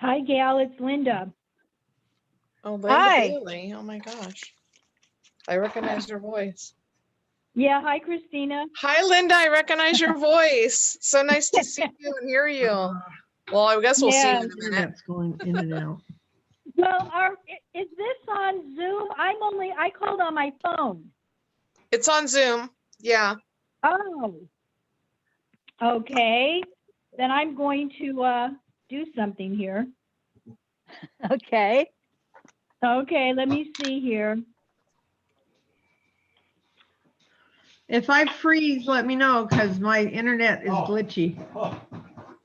Hi, Gail. It's Linda. Oh, Linda Hi. Bailey. Oh my gosh. I recognize your voice. Yeah. Hi, Christina. Hi, Linda. I recognize your voice. So nice to see you and hear you. Well, I guess we'll see you Yeah. in a minute. Internet's going in and out. Well, is this on Zoom? I called on my phone. It's on Zoom. Yeah. Oh. Okay. Then I'm going to do something here. Okay. Okay. Let me see here. If I freeze, let me know because my internet is Oh. glitchy. Oh,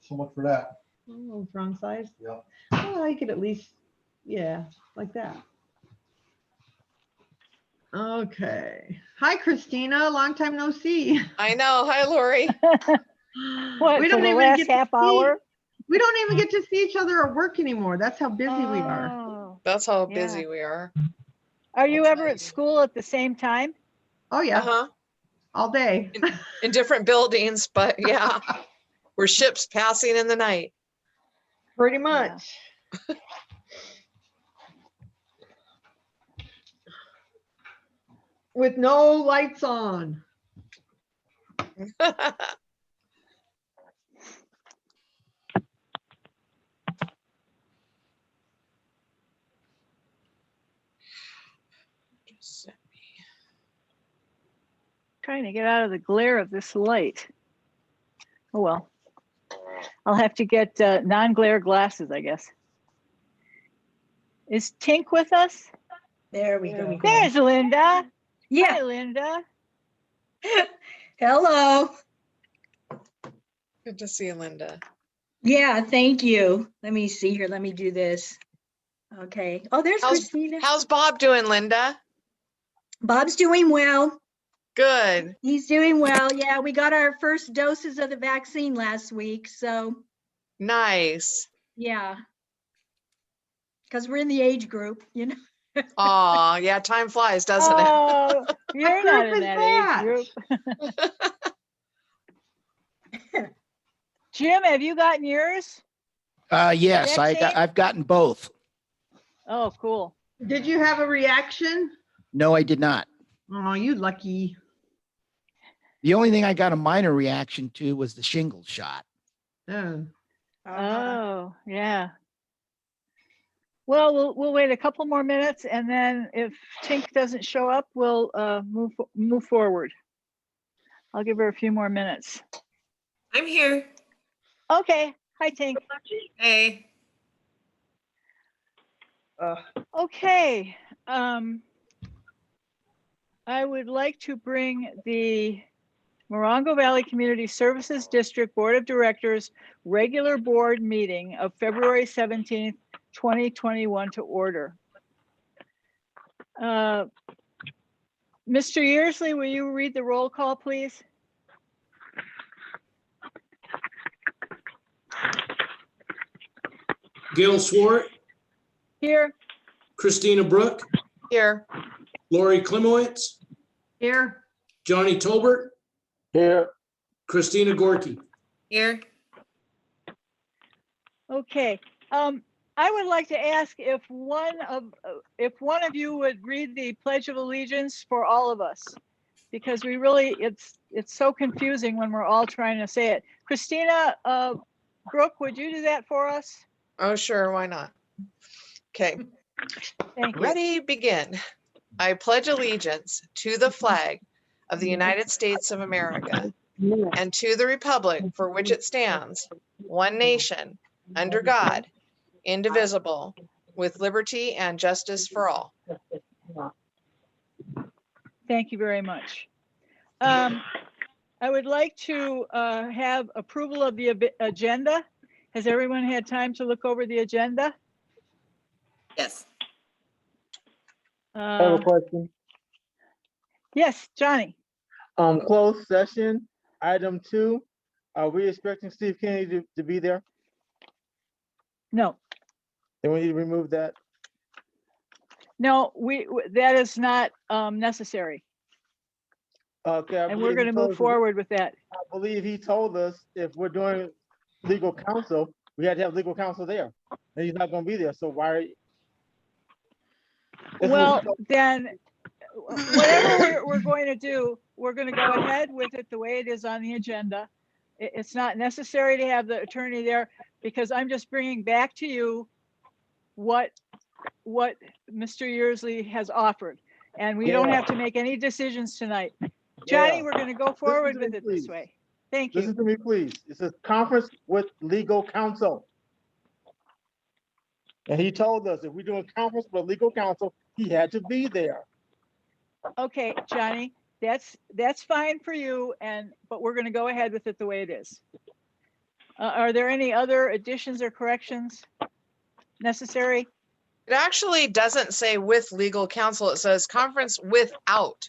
so much for that. Oh, wrong size. Yeah. Oh, I could at least, yeah, like that. Okay. Hi, Christina. Long time no see. I know. Hi, Lori. What, We for don't the even last get to half see- hour? We don't even get to see each other at work anymore. That's how busy we are. Oh. That's how Yeah. busy we are. Are you I'll ever tell at school at the same time? Oh, yeah, Uh-huh. all day. In different buildings, but yeah. We're ships passing in the night. Pretty much. With no lights on. Just Trying to get out of the glare of this light. Oh, well. I'll have to get non-glare glasses, I guess. Is Tink with us? There we go. There's Linda. Yeah. Hi, Linda. Hello. Good to see you, Linda. Yeah, thank you. Let me see here. Let me do this. Okay. Oh, there's Christina. How's Bob doing, Linda? Bob's doing well. Good. He's doing well. Yeah, we got our first doses of the vaccine last week. So, Nice. yeah. Because we're in the age group, you know. Aw, yeah, time flies, doesn't Oh, you're not group in is that that? age group. Jim, have you gotten yours? Yes, Vaccine? I've gotten both. Oh, cool. Did you have a reaction? No, I did not. Oh, you lucky. The only thing I got a minor reaction to was the shingles shot. Oh. Oh, yeah. Well, we'll wait a couple more minutes, and then if Tink doesn't show up, we'll move forward. I'll give her a few more minutes. I'm here. Okay. Hi, Tink. Hey. Okay. I would like to bring the Morongo Valley Community Services District Board of Directors regular board meeting of February 17th, 2021 to order. Mr. Yearsley, will you read the roll call, please? Gail Swart, Here. Christina Brook, Here. Lori Klimowitz, Here. Johnny Tolbert, Here. Christina Gorky. Here. Okay. I would like to ask if one of you would read the Pledge of Allegiance for all of us, because we really, it's so confusing when we're all trying to say it. Christina Brooke, would you do that for us? Oh, sure. Why not? Okay. Thank you. Ready, begin. I pledge allegiance to the flag of the United States of America and to the republic for which it stands, one nation, under God, indivisible, with liberty and justice for all. Thank you very much. I would like to have approval of the agenda. Has everyone had time to look over the agenda? Yes. I have a question. Yes, Johnny. Closed session, item 2. Are we expecting Steve Kennedy to be there? No, Then we need to remove that. no, that is not necessary. Okay. I And we're believe going he to move told us- forward with that. I believe he told us if we're doing legal counsel, we had to have legal counsel there. and he's not gonna be there, so why? Well, then, whatever we're going to do, we're going to go ahead with it the way it is on the agenda. It's not necessary to have the attorney there because I'm just bringing back to you what Mr. Yearsley has offered. And we don't have to make any decisions tonight. Johnny, Yeah. we're going to go forward with it please. this way. Thank you. Listen to me, please. It's a conference with legal counsel. And he told us if we're doing conference with legal counsel, he had to be there. Okay, Johnny, that's fine for you, but we're going to go ahead with it the way it is. Are there any other additions or corrections necessary? It actually doesn't say with legal counsel. It says conference without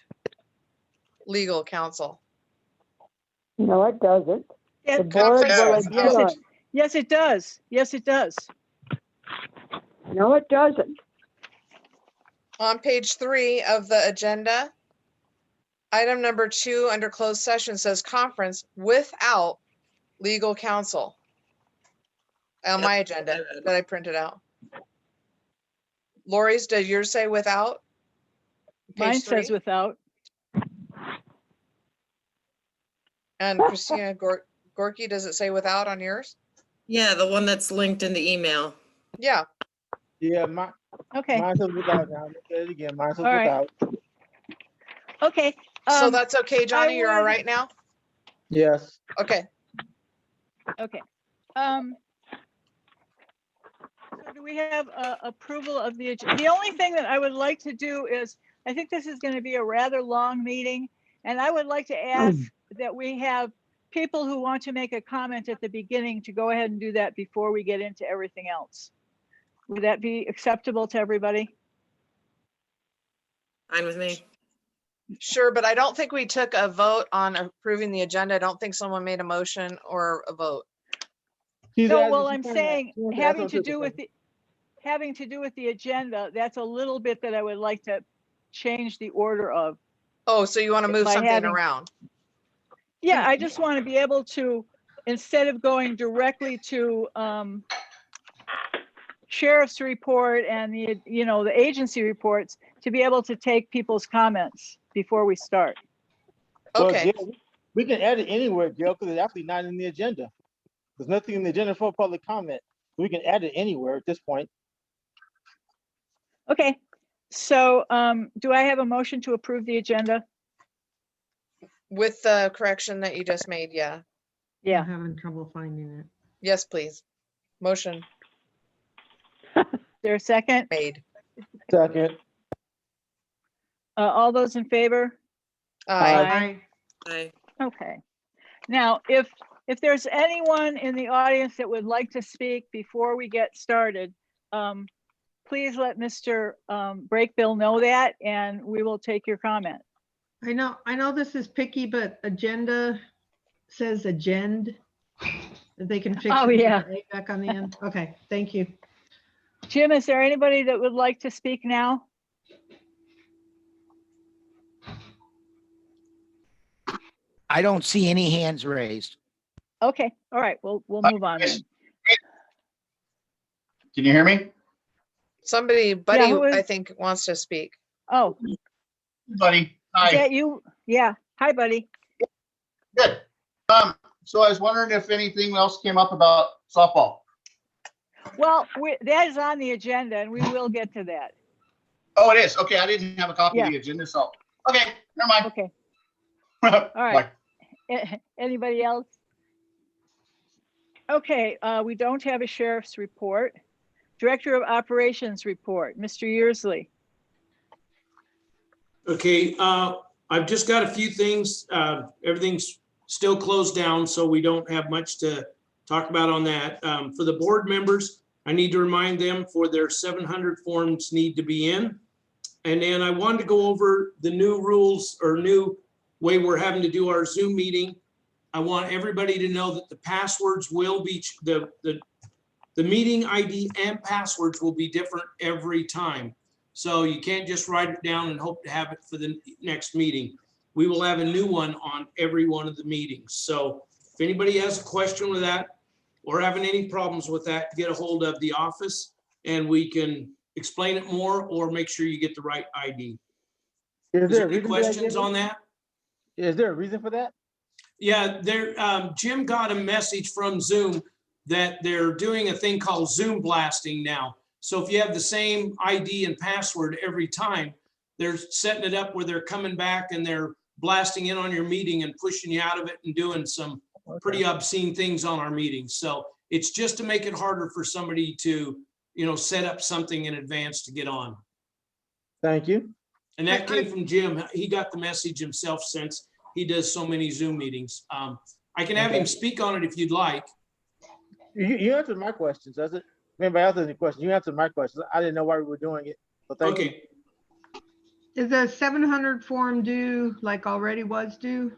legal counsel. No, it doesn't. Yeah, The board will Yes, adjourn. yes, it does. Yes, it does. No, it doesn't. On page 3 of the agenda, item number 2 under closed session says conference without legal counsel. On my agenda that I printed out. Lori's, does yours say without? Mine Page says 3? without. And Christina Gorky, does it say without on yours? Yeah, the one that's linked in the email. Yeah. Yeah, Okay, mine says without now. Look at it again. Mine says All right. without. okay. So that's okay, Johnny? You're all would- right now? Yes. Okay. Okay. So do we have approval of the agenda? The only thing that I would like to do is, I think this is going to be a rather long meeting, and I would like to ask that we have people who want to make a comment at the beginning to go ahead and do that before we get into everything else. Would that be acceptable to everybody? Fine with me. Sure, but I don't think we took a vote on approving the agenda. I don't think someone made a motion or a vote. No, well, I'm saying having to do with the agenda, that's a little bit that I would like to change the order of. Oh, so you want to move By something having- around? Yeah, I just want to be able to, instead of going directly to sheriff's report and the agency reports, to be able to take people's comments before we start. Okay. Well, Gail, we can add it anywhere, Gail, because it's actually not in the agenda. There's nothing in the agenda for public comment. We can add it anywhere at this point. Okay, so do I have a motion to approve the agenda? With the correction that you just made, yeah. Yeah. I'm having trouble finding it. Yes, please. Motion Is there a second? made. Second. All those in favor? Aye. Aye. Okay. Now, if there's anyone in the audience that would like to speak before we get started, please let Mr. Brakebill know that, and we will take your comment. I know this is picky, but agenda says agenda. If they can fix Oh, it, yeah. right back on the end. Okay, thank you. Jim, is there anybody that would like to speak now? I don't see any hands raised. Okay, all right, we'll move on then. Can you hear me? Somebody, Buddy, who is- I think wants to speak. Oh, Buddy, is hi, that you? Yeah, hi, buddy. good. So I was wondering if anything else came up about softball. Well, that is on the agenda, and we will get to that. Oh, it is, okay, I didn't have a copy of Yeah. the agenda, so, okay, never mind. Okay, All right. Anybody else? Okay, we don't have a sheriff's report. Director of Operations report, Mr. Yearsley. Okay, I've just got a few things. Everything's still closed down, so we don't have much to talk about on that. For the board members, I need to remind them for their 700 forms need to be in. And then I wanted to go over the new rules or new way we're having to do our Zoom meeting. I want everybody to know that the passwords will be, the meeting ID and passwords will be different every time. So you can't just write it down and hope to have it for the next meeting. We will have a new one on every one of the meetings. So if anybody has a question with that, or having any problems with that, get a hold of the office and we can explain it more or make sure you get the right ID. Is Is there there a any reason for that, questions Jimmy? on that? Is there a reason for that? Yeah, Jim got a message from Zoom that they're doing a thing called Zoom blasting now. So if you have the same ID and password every time, they're setting it up where they're coming back and they're blasting in on your meeting and pushing you out of it and doing some pretty obscene things on our meetings. So it's just to make it harder for somebody to, set up something in advance to get on. Thank you. And that came from Jim. He got the message himself since he does so many Zoom meetings. I can have him speak on it if you'd like. You answered my questions, does it? If anybody else has any questions, you answered my questions. I didn't know why we were doing it. So thank you. Okay. Is the 700 form due like already was due?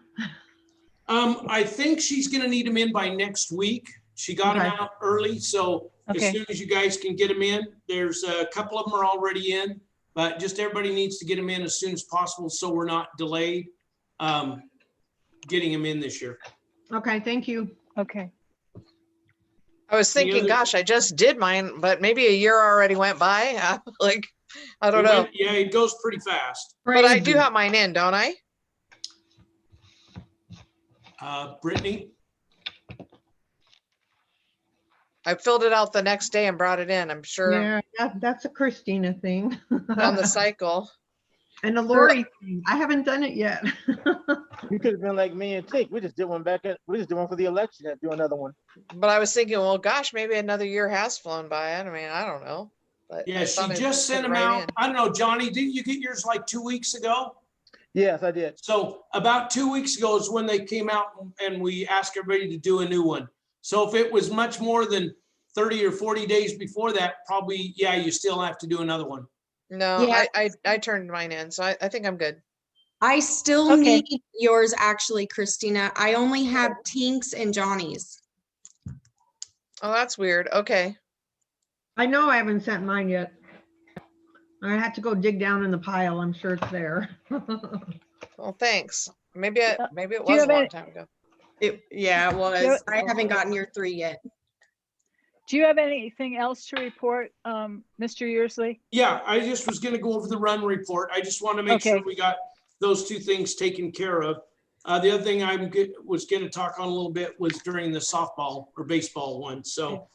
I think she's gonna need them in by next week. She got them Okay. out early, so as Okay. soon as you guys can get them in, there's a couple of them are already in, but just everybody needs to get them in as soon as possible so we're not delayed getting them in this year. Okay, thank you. Okay. I was Any thinking, other- gosh, I just did mine, but maybe a year already went by. Like, I don't know. Yeah, it goes pretty fast. But I do Crazy. have mine in, don't I? Brittany, I filled it out the next day and brought it in. I'm sure Yeah, that's a Christina thing. on the cycle. And the Lori thing. I haven't done it yet. You could have been like me and Tink. We just did one we just did one for the election and do another one. But I was thinking, well, gosh, maybe another year has flown by. I mean, I don't know. But yeah, I she thought I just put sent it them right out. in. I don't know, Johnny, didn't you get yours like 2 weeks ago? Yes, I did. So about 2 weeks ago is when they came out and we asked everybody to do a new one. So if it was much more than 30 or 40 days before that, probably, yeah, you still have to do another one. No, Yeah. I turned mine in, so I think I'm good. I still Okay. need yours actually, Christina. I only have Tink's and Johnny's. Oh, that's weird. Okay. I know I haven't sent mine yet. I had to go dig down in the pile. I'm sure it's there. Well, thanks. Maybe it Do you was a have long any- time ago. Yeah, it was. Yep. I haven't gotten your 3 yet. Do you have anything else to report, Mr. Yearsley? Yeah, I just was gonna go over the run report. I just want to make sure Okay. we got those two things taken care of. The other thing was gonna talk on a little bit was during the softball or baseball one. So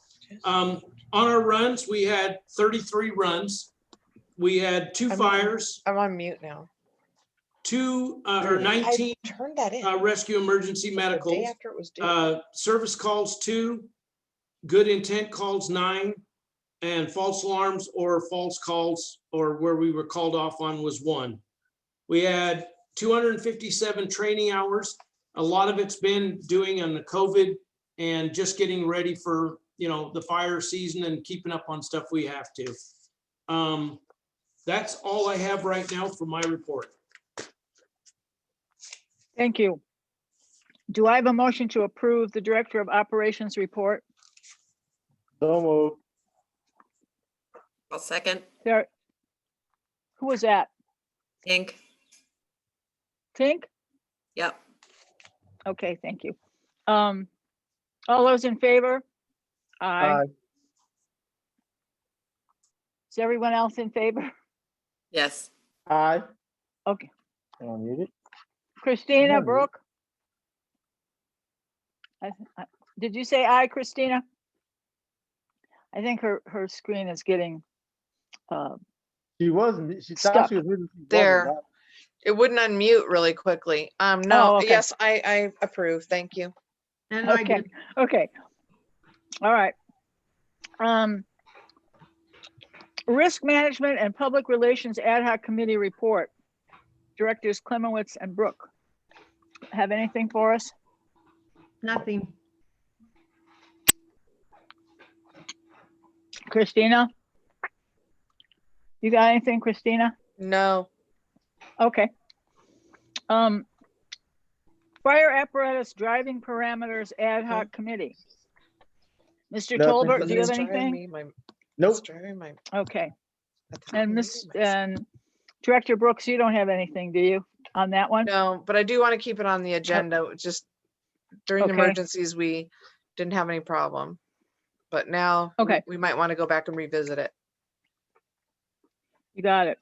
on our runs, we had 33 runs. We had 2 I'm- fires, I'm on mute now. 19 I turned that in rescue emergency the day medicals, after it was due. service calls 2, good intent calls 9, and false alarms or false calls or where we were called off on was 1. We had 257 training hours. A lot of it's been doing on the COVID and just getting ready for, the fire season and keeping up on stuff we have to. That's all I have right now for my report. Thank you. Do I have a motion to approve the Director of Operations report? So moved. I'll second. There. Who was that? Tink. Tink? Yep. Okay, thank you. All those in favor? Aye. Aye. Is everyone else in favor? Yes. Aye. Okay. Am I muted? Christina, Yeah. Brooke? Did you say aye, Christina? I think her screen is getting, She wasn't. She thought Stuck. she was muted. She wasn't. There. It wouldn't unmute really quickly. Oh, No, okay. yes, I approve. Thank you. And I okay, did. okay. All right. Risk Management and Public Relations Ad Hoc Committee report. Directors Klimowitz and Brooke. Have anything for us? Nothing. Christina? You got anything, Christina? No. Okay. Fire Apparatus Driving Parameters Ad Hoc Committee. Mr. Nothing. Tolbert, do you have It's driving anything? me my- Nope. it's driving my- Okay. I thought And I Miss, muted myself. and Director Brooks, you don't have anything, do you, on that one? No, but I do want to keep it on the agenda. Just during Okay. emergencies, we didn't have any problem. But now Okay. we might want to go back and revisit it. You got it.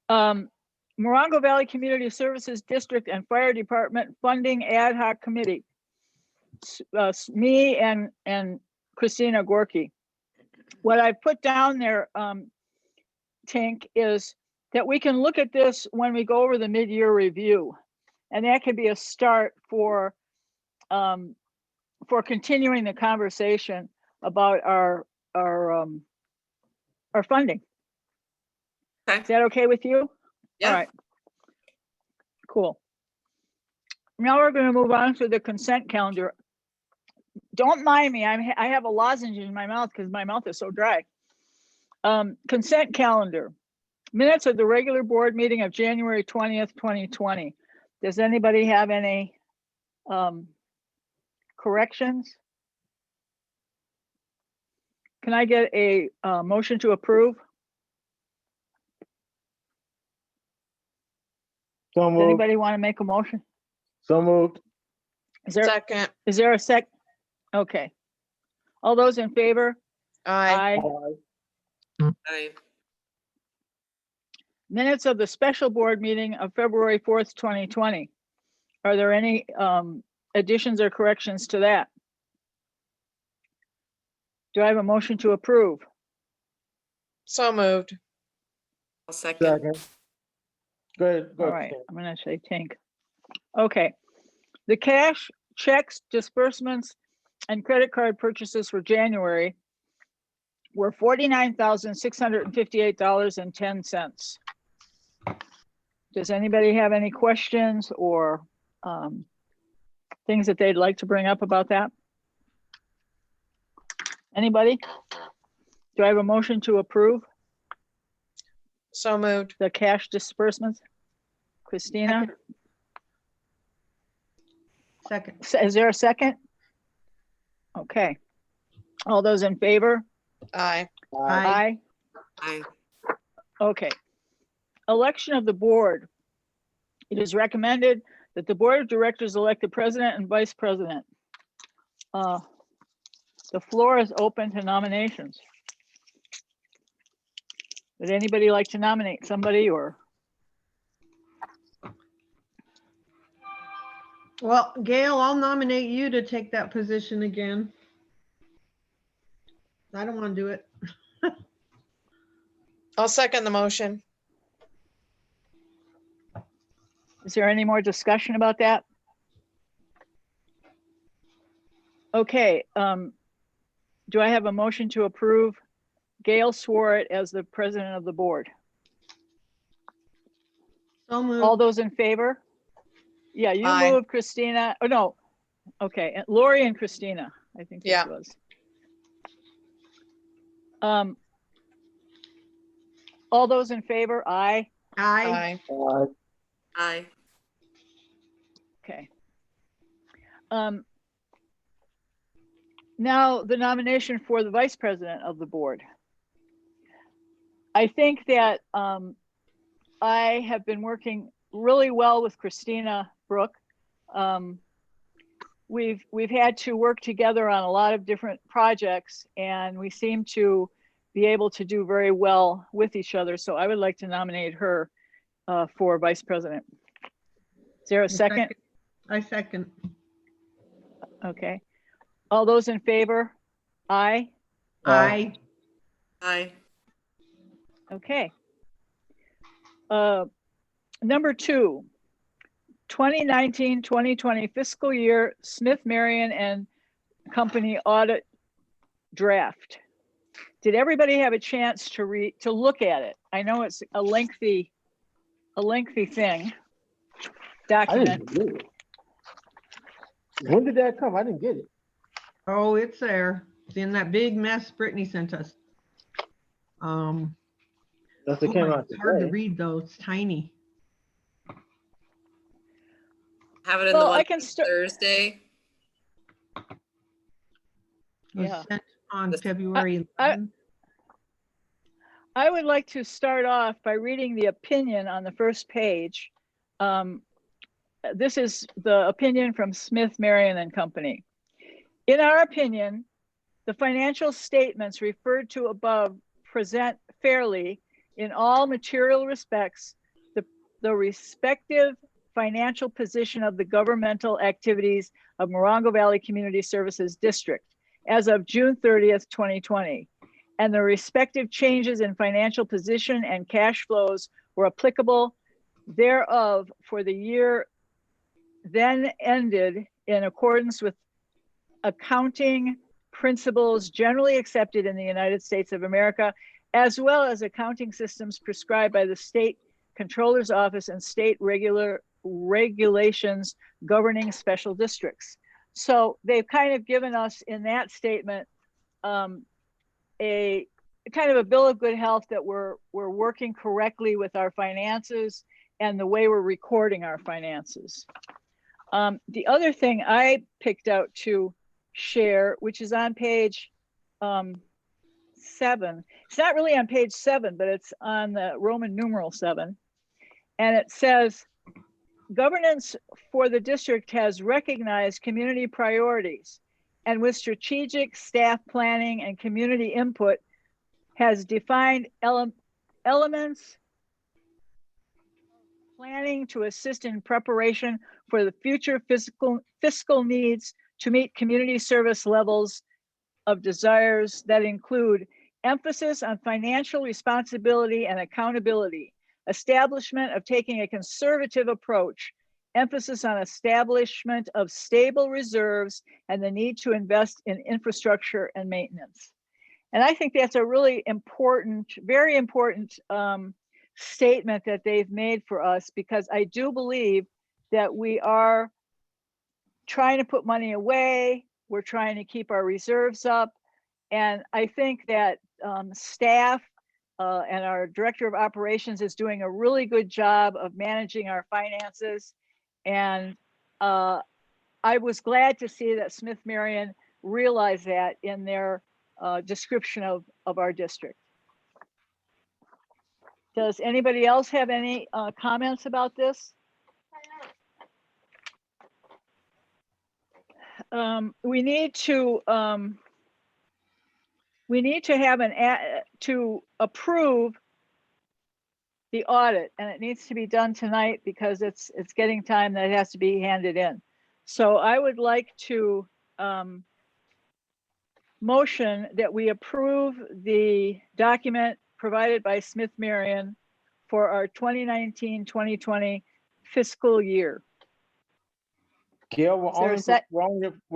Morongo Valley Community Services District and Fire Department Funding Ad Hoc Committee. Me and Christina Gorky. What I put down there, Tink, is that we can look at this when we go over the mid-year review. And that could be a start for continuing the conversation about our funding. Okay. Is that okay with you? Yeah. All right. Cool. Now we're going to move on to the consent calendar. Don't mind me. I have a lozenge in my mouth because my mouth is so dry. Consent calendar. Minutes of the regular board meeting of January 20th, 2020. Does anybody have any corrections? Can I get a motion to approve? So Does moved. anybody want to make a motion? So moved. Is there Second, a sec? Okay. All those in favor? aye. Aye. Minutes of the special board meeting of February 4th, 2020. Are there any additions or corrections to that? Do I have a motion to approve? So moved. I'll second. Second. Go ahead. Go All ahead, right, Christine. I'm gonna say Tink. Okay. The cash, checks, disbursements, and credit card purchases for January were $49,658.10. Does anybody have any questions or things that they'd like to bring up about that? Anybody? Do I have a motion to approve So moved. the cash disbursements? Christina, Second. is there a second? Okay. All those in favor? Aye. Aye. Aye. Okay. Election of the board. It is recommended that the board of directors elect the president and vice president. The floor is open to nominations. Would anybody like to nominate somebody or? Well, Gail, I'll nominate you to take that position again. I don't want to do it. I'll second the motion. Is there any more discussion about that? Okay, do I have a motion to approve Gail Swart as the president of the board? So moved. All those in favor? Yeah, you Aye. moved, Christina. Oh, no. Okay, and Lori and Christina, I think this Yeah. was. All those in favor? Aye. Aye. Aye. Aye. Okay. Now the nomination for the vice president of the board. I think that I have been working really well with Christina Brooke. We've had to work together on a lot of different projects, and we seem to be able to do very well with each other. So I would like to nominate her for vice president. Is there a second? I second. Okay. All those in favor? Aye. Aye. Aye. Okay. Number 2, 2019-2020 fiscal year Smith, Marion and Company audit draft. Did everybody have a chance to look at it? I know it's a lengthy thing, I document. didn't get it. When did that come? I didn't get it. Oh, it's there. It's in that big mess Brittany sent us. That's it came out It's hard to today. read though. It's tiny. Have it in Well, the I one can for start. Thursday. It was Yeah. sent on This- February I- 11th. I would like to start off by reading the opinion on the first page. This is the opinion from Smith, Marion and Company. In our opinion, the financial statements referred to above present fairly in all material respects the respective financial position of the governmental activities of Morongo Valley Community Services District as of June 30th, 2020, and the respective changes in financial position and cash flows were applicable thereof for the year then ended in accordance with accounting principles generally accepted in the United States of America, as well as accounting systems prescribed by the State Controller's Office and state regulations governing special districts. So they've kind of given us in that statement a kind of a bill of good health that we're working correctly with our finances and the way we're recording our finances. The other thing I picked out to share, which is on page 7. It's not really on page 7, but it's on the Roman numeral 7. And it says, governance for the district has recognized community priorities and with strategic staff planning and community input has defined elements planning to assist in preparation for the future fiscal needs to meet community service levels of desires that include emphasis on financial responsibility and accountability, establishment of taking a conservative approach, emphasis on establishment of stable reserves, and the need to invest in infrastructure and maintenance. And I think that's a really important, very important statement that they've made for us, because I do believe that we are trying to put money away, we're trying to keep our reserves up, and I think that staff and our director of operations is doing a really good job of managing our finances. And I was glad to see that Smith Marion realized that in their description of our district. Does anybody else have any comments about this? We need to have to approve the audit, and it needs to be done tonight because it's getting time that it has to be handed in. So I would like to motion that we approve the document provided by Smith Marion for our 2019-2020 fiscal year. Gail, we're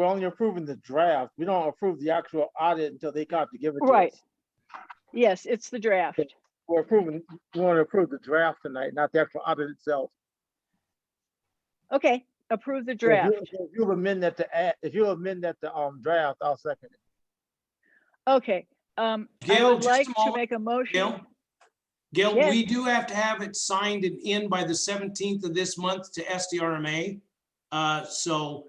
only approving the draft. We don't approve the actual audit until they come to give it to Right. us. Yes, it's the draft. We want to approve the draft tonight, not the actual audit itself. Okay, approve the draft. If you amend that to draft, I'll second it. Okay. Gail, I would just like a to moment. make a motion. Gail, Yes. we do have to have it signed and in by the 17th of this month to SDRMA. So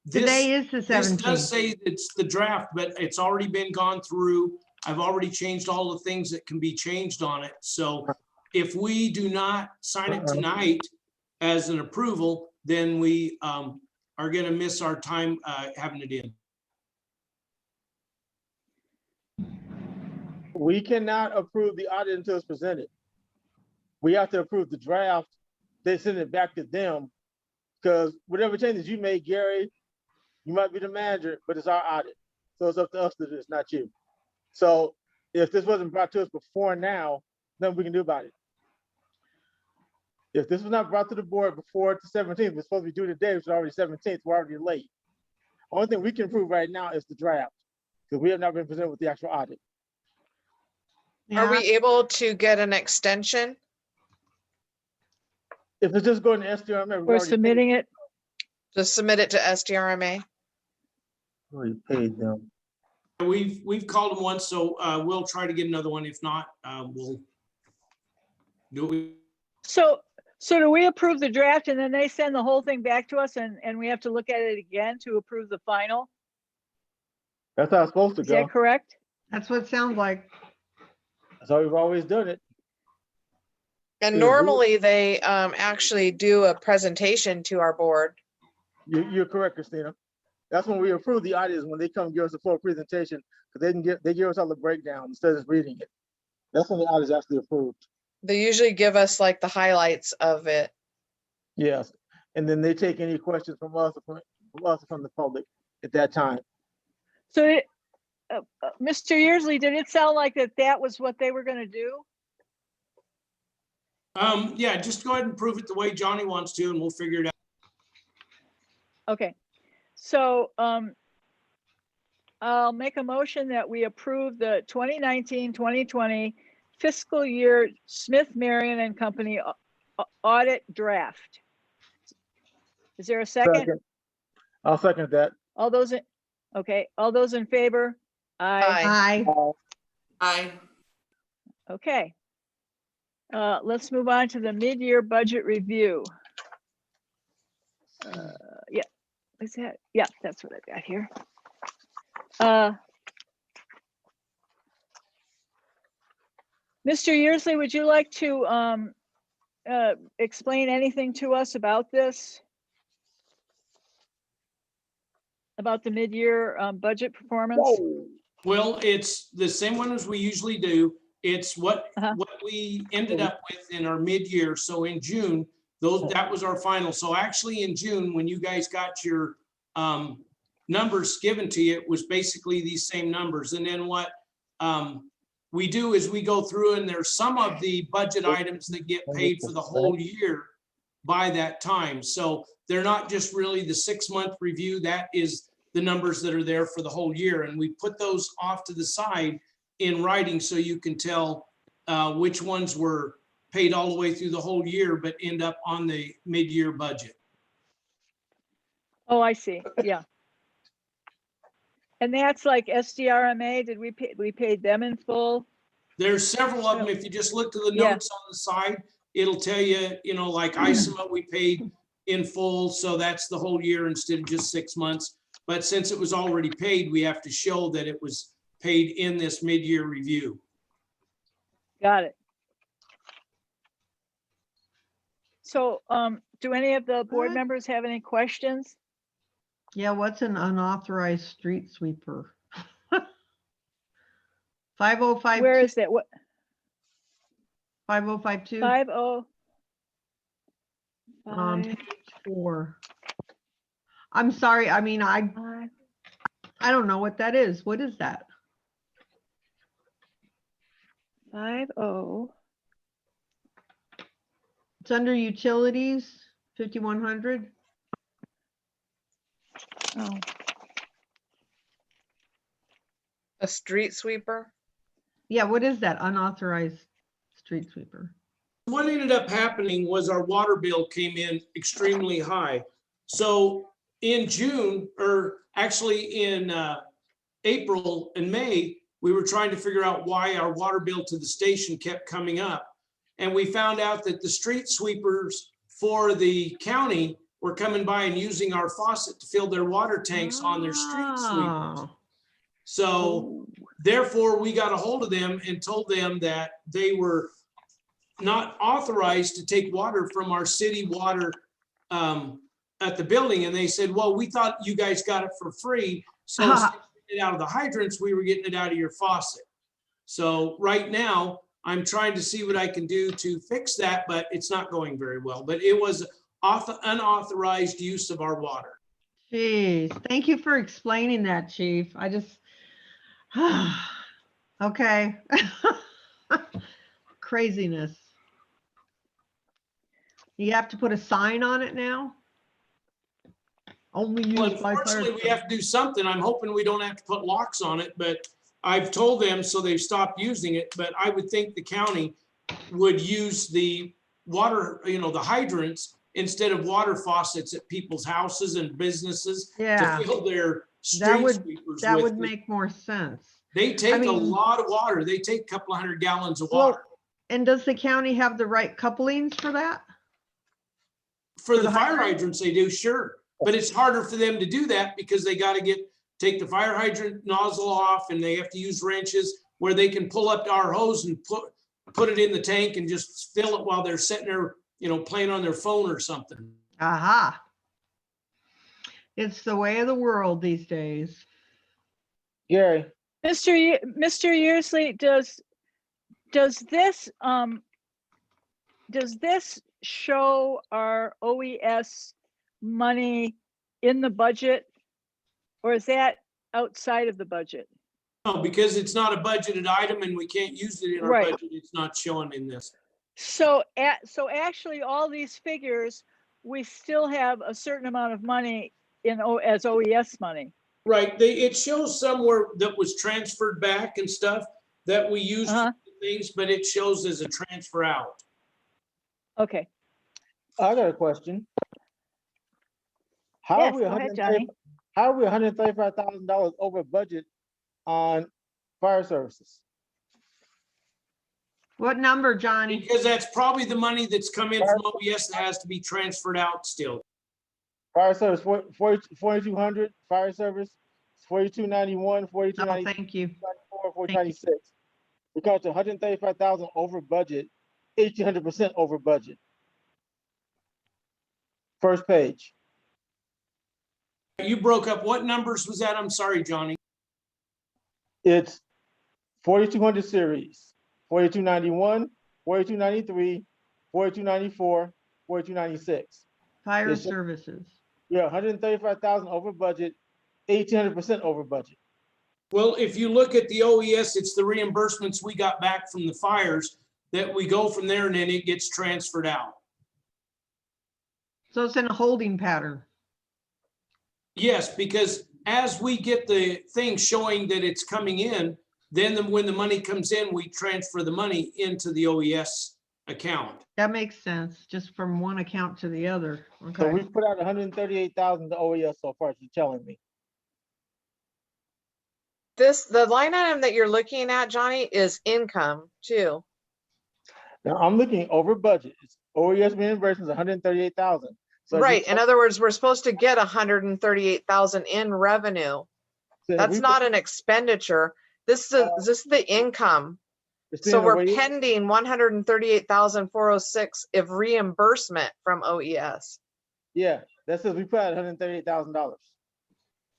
Today is the this 17th. does say it's the draft, but it's already been gone through. I've already changed all the things that can be changed on it. So if we do not sign it tonight as an approval, then we are going to miss our time having it in. We cannot approve the audit until it's presented. We have to approve the draft. They send it back to them, because whatever changes you made, Gary, you might be the manager, but it's our audit. So it's up to us to do this, not you. So if this wasn't brought to us before now, nothing we can do about it. If this was not brought to the board before the 17th, we're supposed to be due today, which is already 17th, we're already late. Only thing we can approve right now is the draft, because we have not been presented with the actual audit. Are we able to get an extension? If it's just going to SDRMA, We're submitting it. Just submit it to SDRMA? We paid them. We've called them once, so we'll try to get another one. If not, we'll do it. So do we approve the draft and then they send the whole thing back to us and we have to look at it again to approve the final? That's how it's supposed to Is go. that correct? That's what it sounds like. That's how we've always done it. And normally they actually do a presentation to our board. You're correct, Christina. That's when we approve the audit, is when they come give us a full presentation, because they give us all the breakdown instead of reading it. That's when the audit is actually approved. They usually give us like the highlights of it. Yes, and then they take any questions from us or from the public at that time. So, Mr. Yearsley, did it sound like that was what they were gonna do? Yeah, just go ahead and prove it the way Johnny wants to, and we'll figure it out. Okay, so, I'll make a motion that we approve the 2019-2020 fiscal year Smith, Marion and Company audit draft. Is there a second? I'll second that. All those in favor? Aye. Aye. Aye. Okay. Let's move on to the mid-year budget review. Yeah, is that? Yeah, that's what I've got here. Mr. Yearsley, would you like to explain anything to us about this? About the mid-year budget performance? Well, it's the same one as we usually do. It's what we ended up with in our mid-year. So in June, that was our final. So actually in June, when you guys got your numbers given to you, it was basically these same numbers. And then what we do is we go through, and there's some of the budget items that get paid for the whole year by that time. So they're not just really the 6-month review. That is the numbers that are there for the whole year. And we put those off to the side in writing so you can tell which ones were paid all the way through the whole year, but end up on the mid-year budget. Oh, I see. Yeah. And that's like SDRMA. Did we paid them in full? There's several of them. If you just look to the Yeah. notes on the side, it'll tell you, like ISMA, we paid in full. So that's the whole year instead of just 6 months. But since it was already paid, we have to show that it was paid in this mid-year review. Got it. So, do any of the board members have any questions? Yeah, what's an unauthorized street sweeper? 5052. Where is that? What? 5052. 50. Page 4. I'm sorry. I mean, I don't know what that is. What is that? 50. It's under utilities, 5100. Oh, A street sweeper? Yeah, what is that unauthorized street sweeper? What ended up happening was our water bill came in extremely high. So in June, or actually in April and May, we were trying to figure out why our water bill to the station kept coming up. And we found out that the street sweepers for the county were coming by and using our faucet to fill their water tanks on their street sweepers. So therefore, we got a hold of them and told them that they were not authorized to take water from our city water at the building. And they said, well, we thought you guys got it for free. So instead of getting it out of the hydrants, we were getting it out of your faucet. So right now, I'm trying to see what I can do to fix that, but it's not going very well. But it was unauthorized use of our water. Jeez, thank you for explaining that, Chief. I just, okay. Craziness. You have to put a sign on it now? Only Well, used by unfortunately, we fire. have to do something. I'm hoping we don't have to put locks on it, but I've told them, so they've stopped using it. But I would think the county would use the water, the hydrants instead of water faucets at people's houses and businesses Yeah, to fill their that street would, sweepers that with. would make more sense. They take a mean- lot of water. They take a couple of 100 gallons of Well, water. and does the county have the right couplings for that? For for the the fire hydrant? hydrants, they do, sure. But it's harder for them to do that because they got to take the fire hydrant nozzle off, and they have to use wrenches where they can pull up our hose and put it in the tank and just fill it while they're sitting there, playing on their phone or something. Aha. It's the way of the world these days. Gary, Mr. Usley, does this show our OES money in the budget? Or is that outside of the budget? No, because it's not a budgeted item and we can't use it in our Right. budget. It's not showing in this. So actually, all these figures, we still have a certain amount of money as OES money. Right, it shows somewhere that was transferred back and stuff that we used for things, but it shows as a transfer out. Okay. I got a question. How Yes, are we go ahead, Johnny. How are we $135,000 over budget on fire services? What number, Johnny? Because that's probably the money that's come in from OES that has to be transferred out still. Fire service, 4,200, fire service, 4,291, 4,292. Oh, thank you. 4,296. We got to 135,000 over budget, 1,800% over budget. First page. You broke up. What numbers was that? I'm sorry, Johnny. It's 4,200 series, 4,291, 4,293, 4,294, 4,296. Fire services. Yeah, 135,000 over budget, 1,800% over budget. Well, if you look at the OES, it's the reimbursements we got back from the fires that we go from there and then it gets transferred out. So it's in a holding pattern. Yes, because as we get the thing showing that it's coming in, then when the money comes in, we transfer the money into the OES account. That makes sense, just from one account to the other. So Okay. we've put out 138,000 to OES so far, you're telling me. The line item that you're looking at, Johnny, is income too. Now I'm looking over budget. It's OES reimbursements 138,000. So Right. In other words, we're supposed to get 138,000 in revenue. That's not an expenditure. This is the income. So we're pending 138,406 of reimbursement from OES. Yeah, that says we put out $138,000.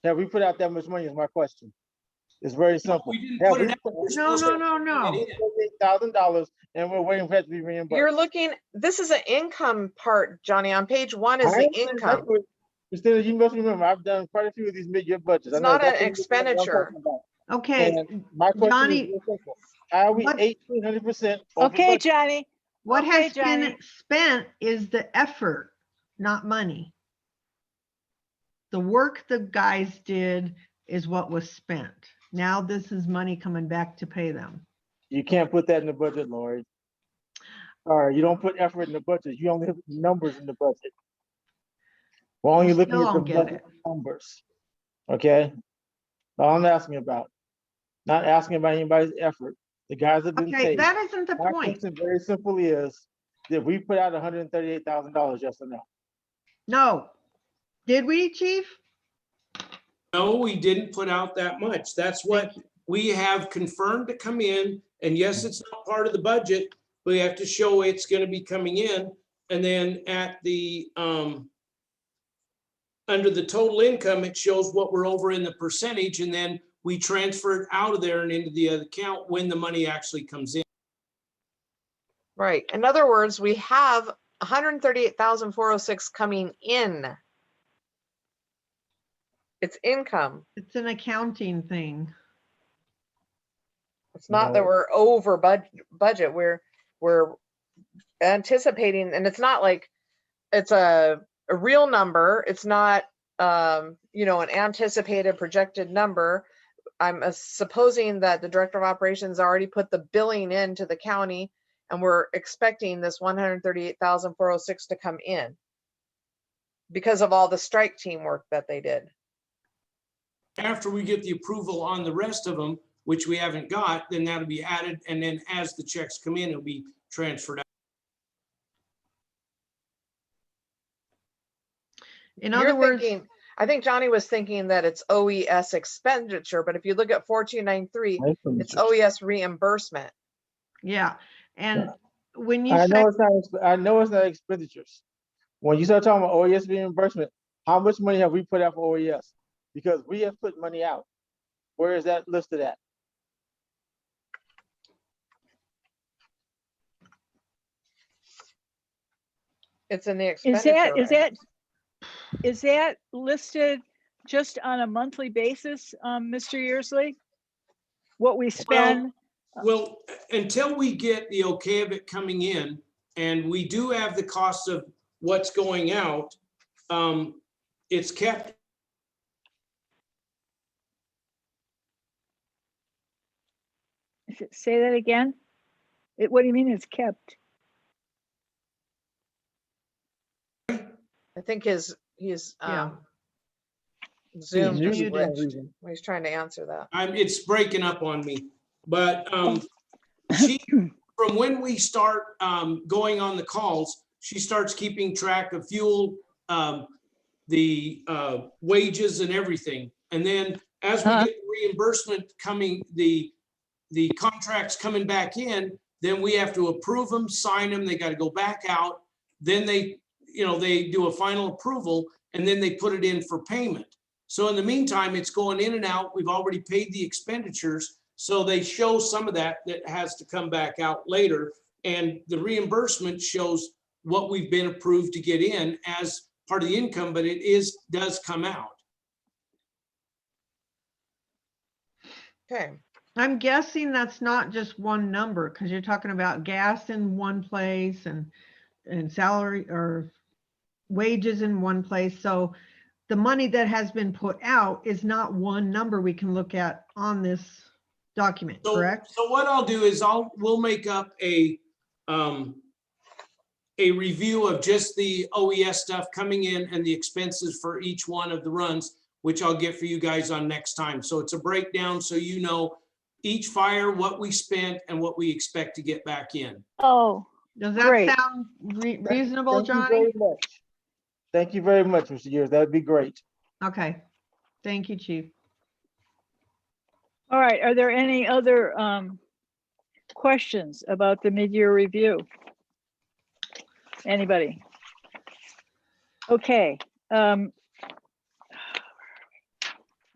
Have we put out that much money is my question. It's very simple. We didn't put it out. We're No, supposed no, to no, put no. it in. $138,000 and we're waiting for it to be reimbursed. You're looking, this is an income part, Johnny. On page 1 is the income. Christina, you must remember, I've done quite a few of these mid-year budgets. It's not an expenditure. Okay, And my question Johnny, is real simple. How are we what- 1,800% over Okay, budget? Johnny. what Okay, has been Johnny. spent is the effort, not money. The work the guys did is what was spent. Now this is money coming back to pay them. You can't put that in the budget, Lori. All right, you don't put effort in the budget. You only have numbers in the budget. We're only I looking still at the don't get budget numbers. Okay? All I'm asking about. Not asking about anybody's effort. The guys have been Okay, paid. that isn't the My point. question very simply is, did we put out $138,000, yes or no? No. Did we, chief? No, we didn't put out that much. That's what we have confirmed to come in. And yes, it's not part of the budget. We have to show it's going to be coming in. And then at the, under the total income, it shows what we're over in the percentage. And then we transfer it out of there and into the other account when the money actually comes in. Right. In other words, we have 138,406 coming in. It's income. It's an accounting thing. It's not that No. we're over budget. We're anticipating, and it's not like it's a real number. It's not an anticipated projected number. I'm supposing that the director of operations already put the billing into the county, and we're expecting this 138,406 to come in because of all the strike team work that they did. After we get the approval on the rest of them, which we haven't got, then that'll be added. And then as the checks come in, it'll be transferred out. In You're other words, thinking, I think Johnny was thinking that it's OES expenditure, but if you look at 4293, it's OES reimbursement. yeah. And when you I say, know it's not expenditures. When you start talking about OES reimbursement, How much money have we put out for OES? Because we have put money out. Where is that listed at? It's in the Is expenditure. is that listed just on a monthly basis, Mr. Yearsley? What we spend? Well, until we get the okay of it coming in, and we do have the cost of what's going out, it's kept. Say that again? What do you mean it's kept? I think he's Yeah. Zoom He's just muted. glitched. He's trying to answer that. It's breaking up on me, but she, from when we start going on the calls, she starts keeping track of fuel, the wages and everything. And then as we get the reimbursement coming, the contracts coming back in, then we have to approve them, sign them, they got to go back out. Then they do a final approval, and then they put it in for payment. So in the meantime, it's going in and out. We've already paid the expenditures. So they show some of that has to come back out later. And the reimbursement shows what we've been approved to get in as part of the income, but it does come out. Okay. I'm guessing that's not just one number, because you're talking about gas in one place and salary or wages in one place. So the money that has been put out is not one number we can look at on this document, correct? So what I'll do is we'll make up a review of just the OES stuff coming in and the expenses for each one of the runs, which I'll get for you guys on next time. So it's a breakdown, so you know each fire, what we spent and what we expect to get back in. Oh, Does that great. sound reasonable, Thank you Johnny? very much. Thank you very much, Mr. Years. That'd be great. Okay. Thank you, Chief. All right, are there any other questions about the mid-year review? Anybody? Okay. That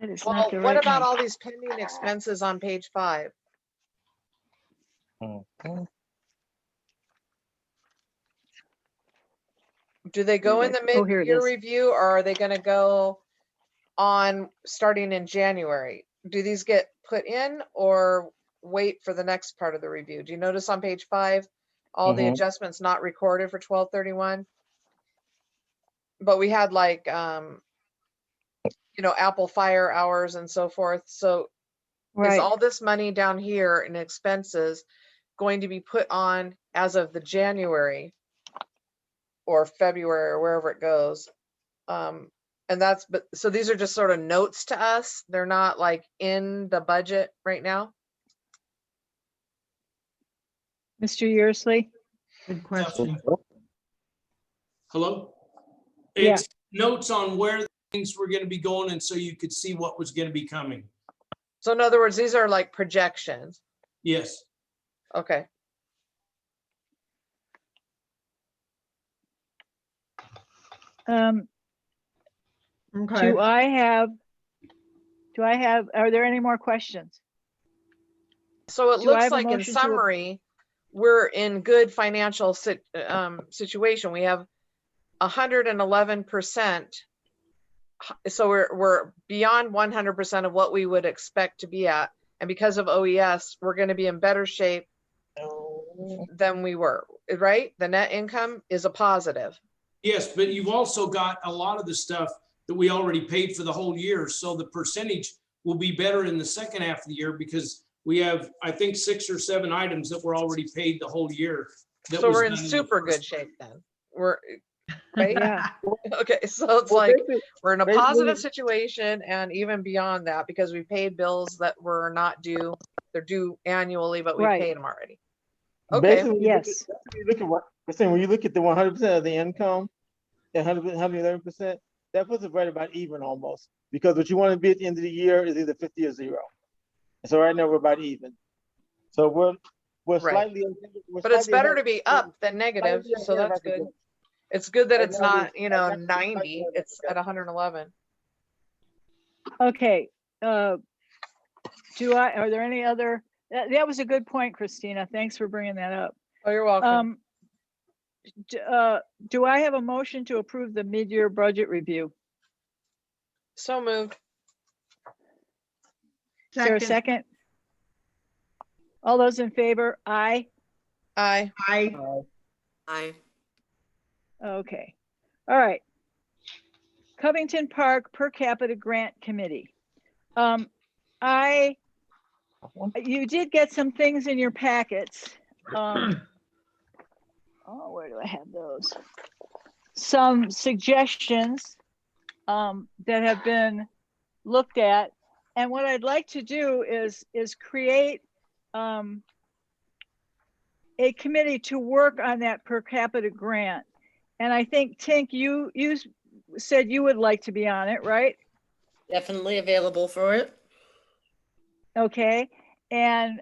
is Well, not the what right about one. all these pending expenses on page 5? Do they go in the Oh, here it mid-year is. review, or are they gonna go on starting in January? Do these get put in or wait for the next part of the review? Do you notice on page 5, all the adjustments not recorded for 12/31? But we had like, Apple Fire hours and so forth. So is Right. all this money down here in expenses going to be put on as of the January or February or wherever it goes? So these are just sort of notes to us. They're not like in the budget right now. Mr. Yearsley? Good question. Hello? Yeah. It's notes on where things were going to be going, and so you could see what was going to be coming. So in other words, these are like projections. Yes. Okay. Okay. Are there any more questions? So it Do I looks have a like in motion to- summary, we're in good financial situation. We have 111%. So we're beyond 100% of what we would expect to be at. And because of OES, we're going to be in better shape than we were, right? The net income is a positive. Yes, but you've also got a lot of the stuff that we already paid for the whole year. So the percentage will be better in the second half of the year because we have, I think, 6 or 7 items that were already paid the whole year. So we're in super good shape then. We're right. Yeah. Okay. So it's like we're in a positive situation and even beyond that because we paid bills that were not due. They're due annually, but we Right. paid them already. Okay. Basically, Yes. when you look at the 100% of the income, 111%, that puts it right about even almost. Because what you want to be at the end of the year is either 50 or 0. And so right now we're about even. So we're Right. slightly. But it's better to be up than negative, so that's good. It's good that Right it's now, not, there's- 90, it's at 111. Okay, are there any other, that was a good point, Christina. Thanks for bringing that up. Oh, you're welcome. Do I have a motion to approve the mid-year budget review? So moved. Is there a second? All those in favor? Aye. Aye. I, Aye. Okay. All right. Covington Park Per Capita Grant Committee. You did get some things in your packets. Oh, where do I have those? Some suggestions that have been looked at. And what I'd like to do is create a committee to work on that per capita grant. And I think, Tink, you said you would like to be on it, right? Definitely available for it. Okay. And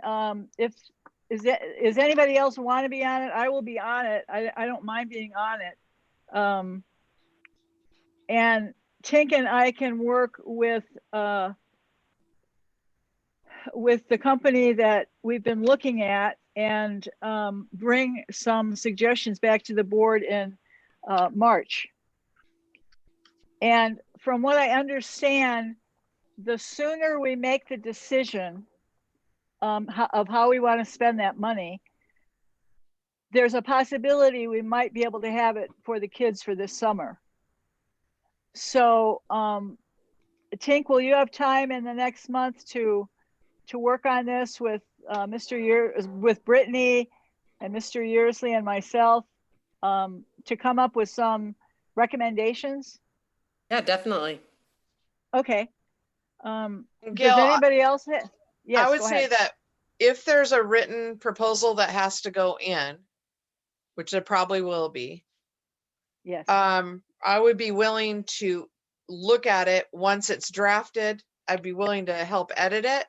is anybody else want to be on it? I will be on it. I don't mind being on it. And Tink and I can work with the company that we've been looking at and bring some suggestions back to the board in March. And from what I understand, the sooner we make the decision of how we want to spend that money, there's a possibility we might be able to have it for the kids for this summer. So Tink, will you have time in the next month to work on this with with Brittany and Mr. Yearsley and myself to come up with some recommendations? Yeah, definitely. Okay. Gail, Does anybody else? Yes, I would go say ahead. that if there's a written proposal that has to go in, which there probably will be, Yes. I would be willing to look at it once it's drafted. I'd be willing to help edit it,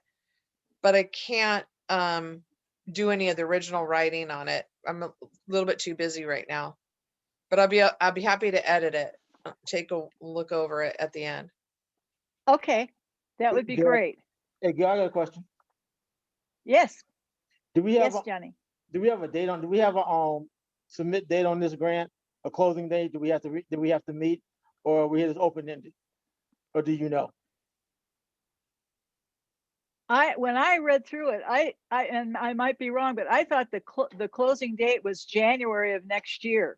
but I can't do any of the original writing on it. I'm a little bit too busy right now, but I'll be happy to edit it, take a look over it at the end. Okay, that would be Gail, great. Hey, Gail, I got a question. Yes. Do we have Yes, Johnny. do we have a date on? Do we have a submit date on this grant? A closing date? Do we have to meet, or are we just open ended? Or do you know? When I read through it, and I might be wrong, but I thought the closing date was January of next year.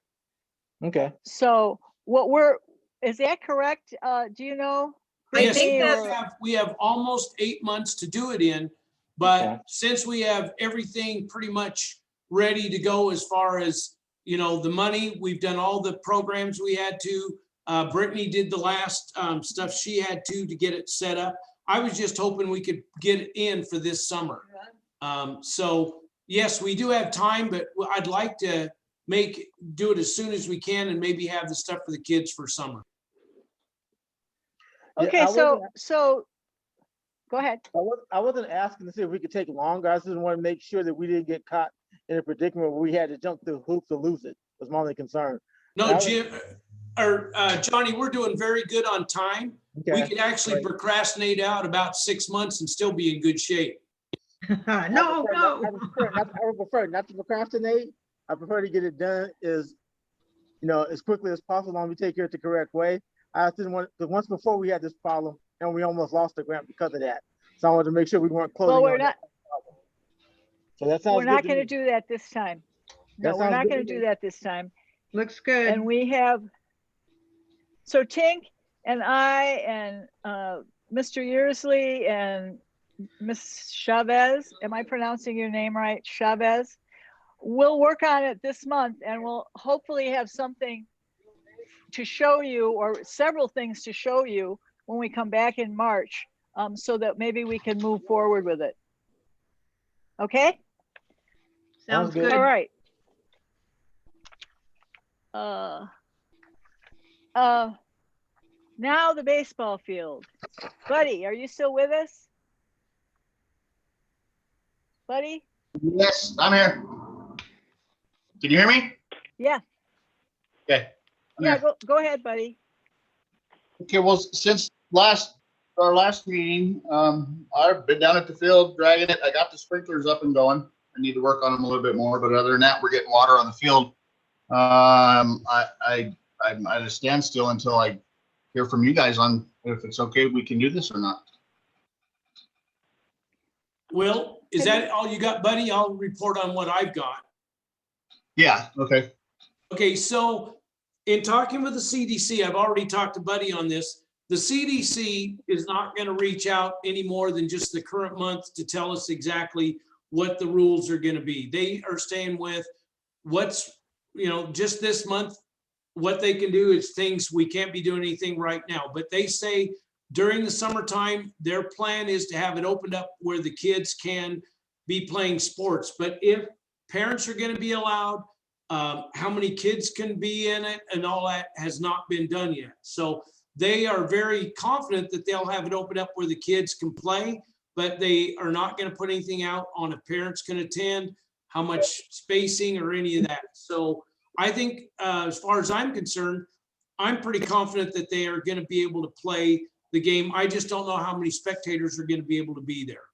Okay. So is that correct? Do you know? I Yes, think we have almost 8 months to do it in, but Okay. since we have everything pretty much ready to go as far as, the money, we've done all the programs we had to. Brittany did the last stuff she had to get it set up. I was just hoping we could get it in for this summer. So yes, we do have time, but I'd like to do it as soon as we can and maybe have the stuff for the kids for summer. Okay, so go ahead. I wasn't asking to see if we could take longer. I just want to make sure that we didn't get caught in a predicament where we had to jump through hoops to lose it. Was my only concern. No, Jim, or Johnny, we're doing very good on time. Okay. We could actually procrastinate out about 6 months and still be in good shape. no. I would prefer not to procrastinate. I prefer to get it done as quickly as possible. Long as we take care of it the correct way. I didn't want, because once before we had this problem and we almost lost the grant because of that. So I wanted to make sure we weren't closing. Well, we're not. So that sounds. We're not going to do that this time. No, we're not going to do that this time. Looks good. And we have. So Tink and I and Mr. Yearsley and Miss Chavez, am I pronouncing your name right? Chavez. We'll work on it this month and we'll hopefully have something to show you, or several things to show you when we come back in March, so that maybe we can move forward with it. Okay? Sounds good. All right. Now the baseball field. Buddy, are you still with us? Buddy? Yes, I'm here. Can you hear me? Yeah. Okay. Yeah, go ahead, buddy. Okay, well, since our last meeting, I've been down at the field dragging it. I got the sprinklers up and going. I need to work on them a little bit more, but other than that, we're getting water on the field. I'm at a standstill until I hear from you guys on if it's okay, we can do this or not. Will, is that all you got, buddy? I'll report on what I've got. Yeah, okay. Okay, so in talking with the CDC, I've already talked to Buddy on this. The CDC is not going to reach out any more than just the current month to tell us exactly what the rules are going to be. They are staying with what's, just this month. What they can do is things we can't be doing anything right now, but they say during the summertime, their plan is to have it opened up where the kids can be playing sports. But if parents are going to be allowed, how many kids can be in it and all that has not been done yet. So they are very confident that they'll have it opened up where the kids can play, but they are not going to put anything out on if parents can attend, how much spacing or any of that. So I think as far as I'm concerned, I'm pretty confident that they are going to be able to play the game. I just don't know how many spectators are going to be able to be there.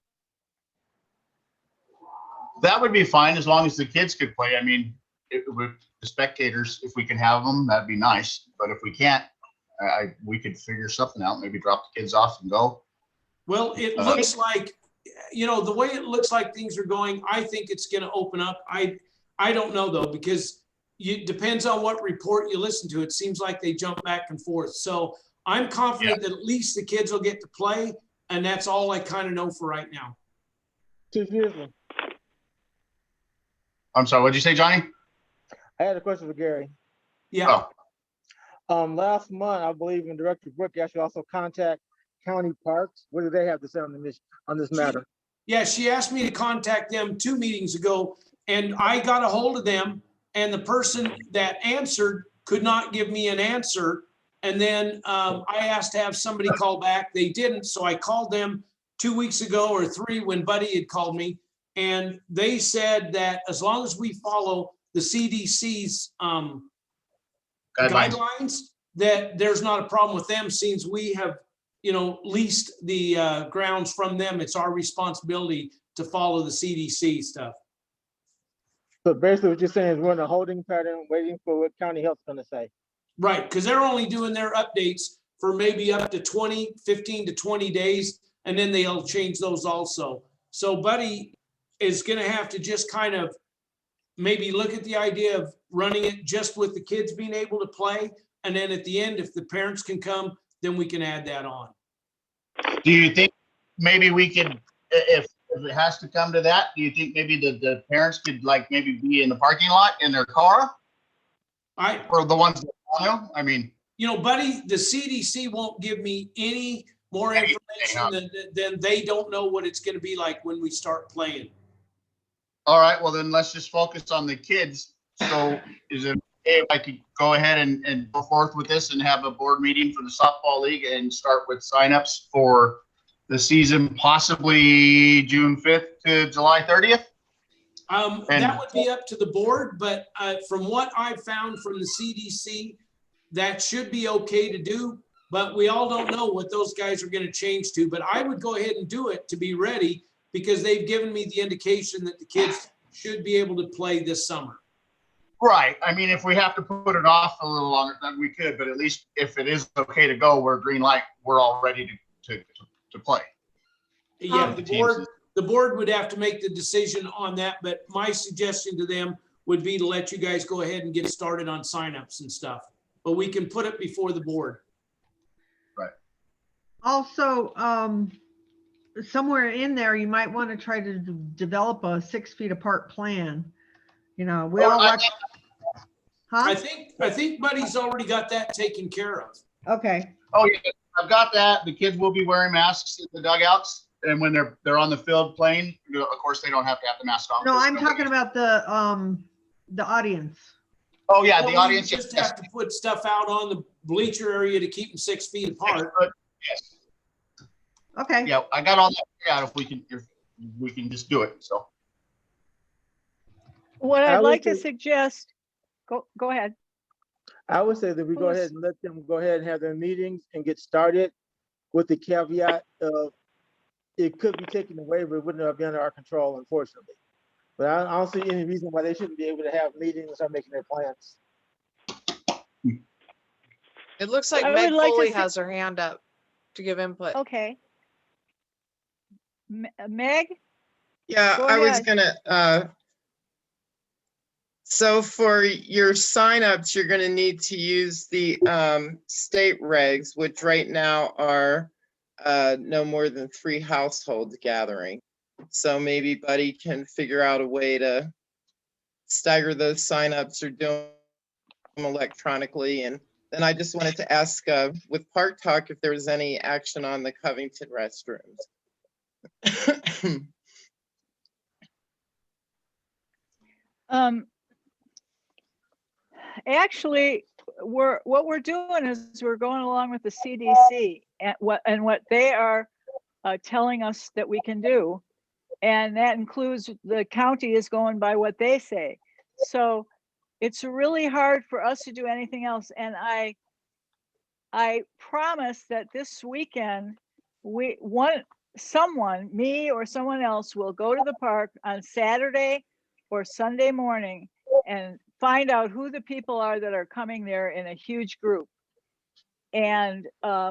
That would be fine as long as the kids could play. I mean, with the spectators, if we can have them, that'd be nice. But if we can't, we could figure something out, maybe drop the kids off and go. Well, it looks like, the way it looks like things are going, I think it's going to open up. I don't know though, because it depends on what report you listen to. It seems like they jump back and forth. So I'm confident that at least the kids will get to play, and that's all I kind of know for right now. Excuse me. I'm sorry, what'd you say, Johnny? I had a question for Gary. Yeah. Last month, I believe, in Director Brooke actually also contact county parks. What do they have to say on this matter? Yeah, she asked me to contact them 2 meetings ago, and I got a hold of them, and the person that answered could not give me an answer. And then I asked to have somebody call back. They didn't, so I called them 2 weeks ago or 3 when Buddy had called me, and they said that as long as we follow the CDC's guidelines, that there's not a problem with them, since we have, leased the grounds from them. It's our responsibility to follow the CDC stuff. So basically what you're saying is we're in a holding pattern waiting for what county health's going to say. Right, because they're only doing their updates for maybe up to 15 to 20 days, and then they'll change those also. So Buddy is going to have to just kind of maybe look at the idea of running it just with the kids being able to play. And then at the end, if the parents can come, then we can add that on. Do you think maybe we could, if it has to come to that, do you think maybe the parents could maybe be in the parking lot in their car? Or the ones that want to? I mean, Buddy, the CDC won't give me any more information than they don't know what it's going to be like when we start playing. All right, well then let's just focus on the kids. So is it okay if I could go ahead and go forth with this and have a board meeting for the softball league and start with signups for the season, possibly June 5th to July 30th? That would be up to the board, but from what I've found from the CDC, that should be okay to do, but we all don't know what those guys are going to change to. But I would go ahead and do it to be ready, because they've given me the indication that the kids should be able to play this summer. Right. I mean, if we have to put it off a little longer, then we could, but at least if it is okay to go, we're green light, we're all ready to play. Yeah, the board would have to make the decision on that, but my suggestion to them would be to let you guys go ahead and get started on signups and stuff. But we can put it before the board. Right. Also, somewhere in there, you might want to try to develop a 6 feet apart plan. I think Buddy's already got that taken care of. Okay. Oh yeah, I've got that. The kids will be wearing masks in the dugouts, and when they're on the field playing, of course they don't have to have the mask on. No, I'm talking about the audience. Oh yeah, the audience just have to put stuff out on the bleacher area to keep them 6 feet apart. Yes. Okay. Yeah, I got all that figured out. If we can just do it. So. What I'd like to suggest, go ahead. I would say that we go ahead and let them go ahead and have their meetings and get started with the caveat of it could be taken away, but it wouldn't have been under our control, unfortunately. But I don't see any reason why they shouldn't be able to have meetings and start making their plans. It looks like I Meg would like to Foley see- has her hand up to give input. Okay. Meg? Yeah, Go I was ahead. gonna, so for your signups, you're gonna need to use the state regs, which right now are no more than 3 households gathering. So maybe Buddy can figure out a way to stagger those signups or do them electronically. And then I just wanted to ask with Park Talk if there was any action on the Covington restrooms. Actually, what we're doing is we're going along with the CDC and what they are telling us that we can do. And that includes the county is going by what they say. So it's really hard for us to do anything else. And I promise that this weekend, someone, me or someone else, will go to the park on Saturday or Sunday morning and find out who the people are that are coming there in a huge group. And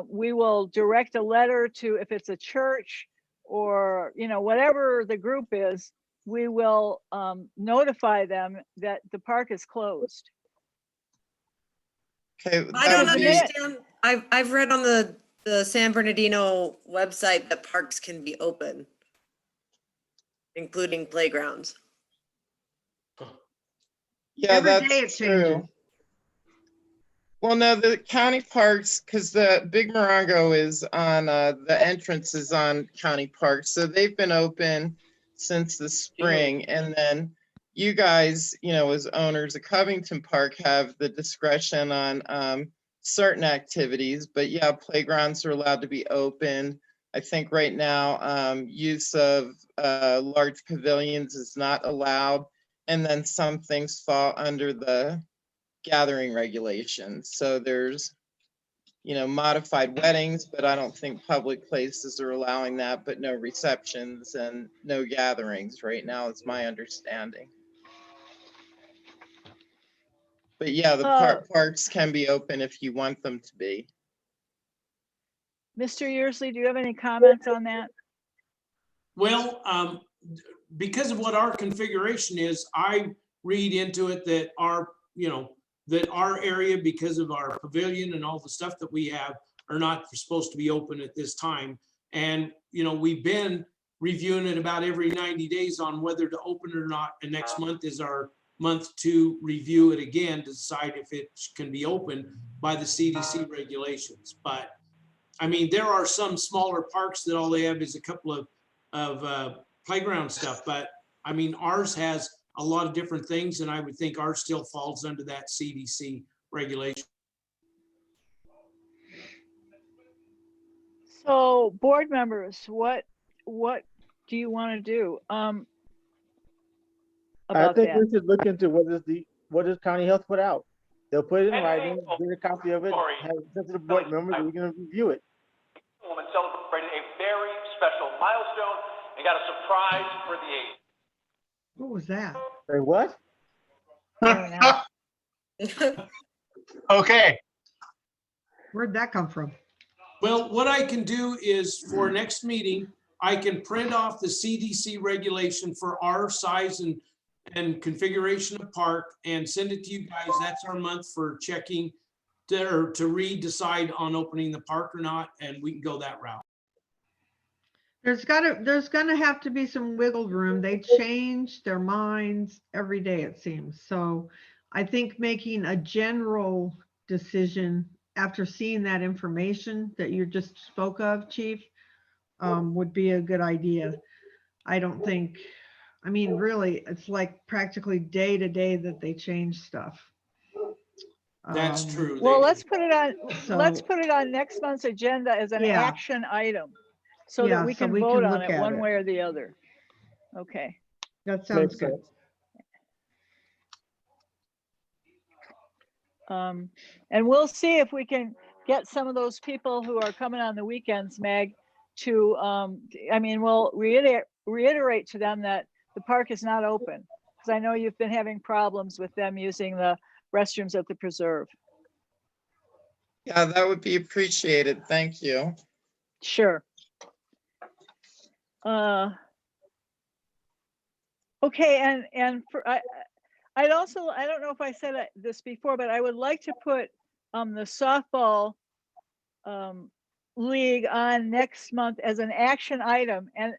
we will direct a letter to, if it's a church or, you know, whatever the group is, we will would them that the park is closed. Okay, I don't understand. I've read on the San Bernardino website that parks can be open, including playgrounds. Yeah, Every that's day it true. changes. Well, no, the county parks, because the Big Morongo is on, the entrance is on county parks, so they've been open since the spring. And then you guys, you know, as owners of Covington Park, have the discretion on certain activities. But yeah, playgrounds are allowed to be open. I think right now, use of large pavilions is not allowed. And then some things fall under the gathering regulations. So there's, you know, modified weddings, but I don't think public places are allowing that, but no receptions and no gatherings right now is my understanding. But yeah, the parks can be open if you want them to be. Mr. Yearsley, do you have any comments on that? Well, because of what our configuration is, I read into it that our, you know, that our area, because of our pavilion and all the stuff that we have, are not supposed to be open at this time. And, you know, we've been reviewing it about every 90 days on whether to open it or not. And next month is our month to review it again to decide if it can be open by the CDC regulations. But I mean, there are some smaller parks that all they have is a couple of playground stuff. But I mean, ours has a lot of different things, and I would think ours still falls under that CDC regulation. So board members, what do you want to do I about think that? we should look into what does county health put out. They'll put it in writing, get a copy of it, have it sent to the board members, and we're gonna review it. Woman celebrated a very special milestone and got a surprise for the age. What was that? Say what? Okay. Where'd that come from? Well, what I can do is for next meeting, I can print off the CDC regulation for our size and configuration of park and send it to you guys. That's our month for checking to decide on opening the park or not, and we can go that route. There's gonna have to be some wiggle room. They change their minds every day, it seems. So I think making a general decision after seeing that information that you just spoke of, Chief, would be a good idea. I don't think, I mean, really, it's like practically day to day that they change stuff. That's true. Well, They let's do. put it on, let's So- put it on next month's agenda as an Yeah. action item. So Yeah, that we so can we vote can on look it at one it. way or the other. Okay. That sounds Makes good. sense. And we'll see if we can get some of those people who are coming on the weekends, Meg, to, I mean, we'll reiterate to them that the park is not open. Because I know you've been having problems with them using the restrooms at the preserve. Yeah, that would be appreciated. Thank you. Sure. Okay, and for, I'd also, I don't know if I said this before, but I would like to put the softball league on next month as an action item, and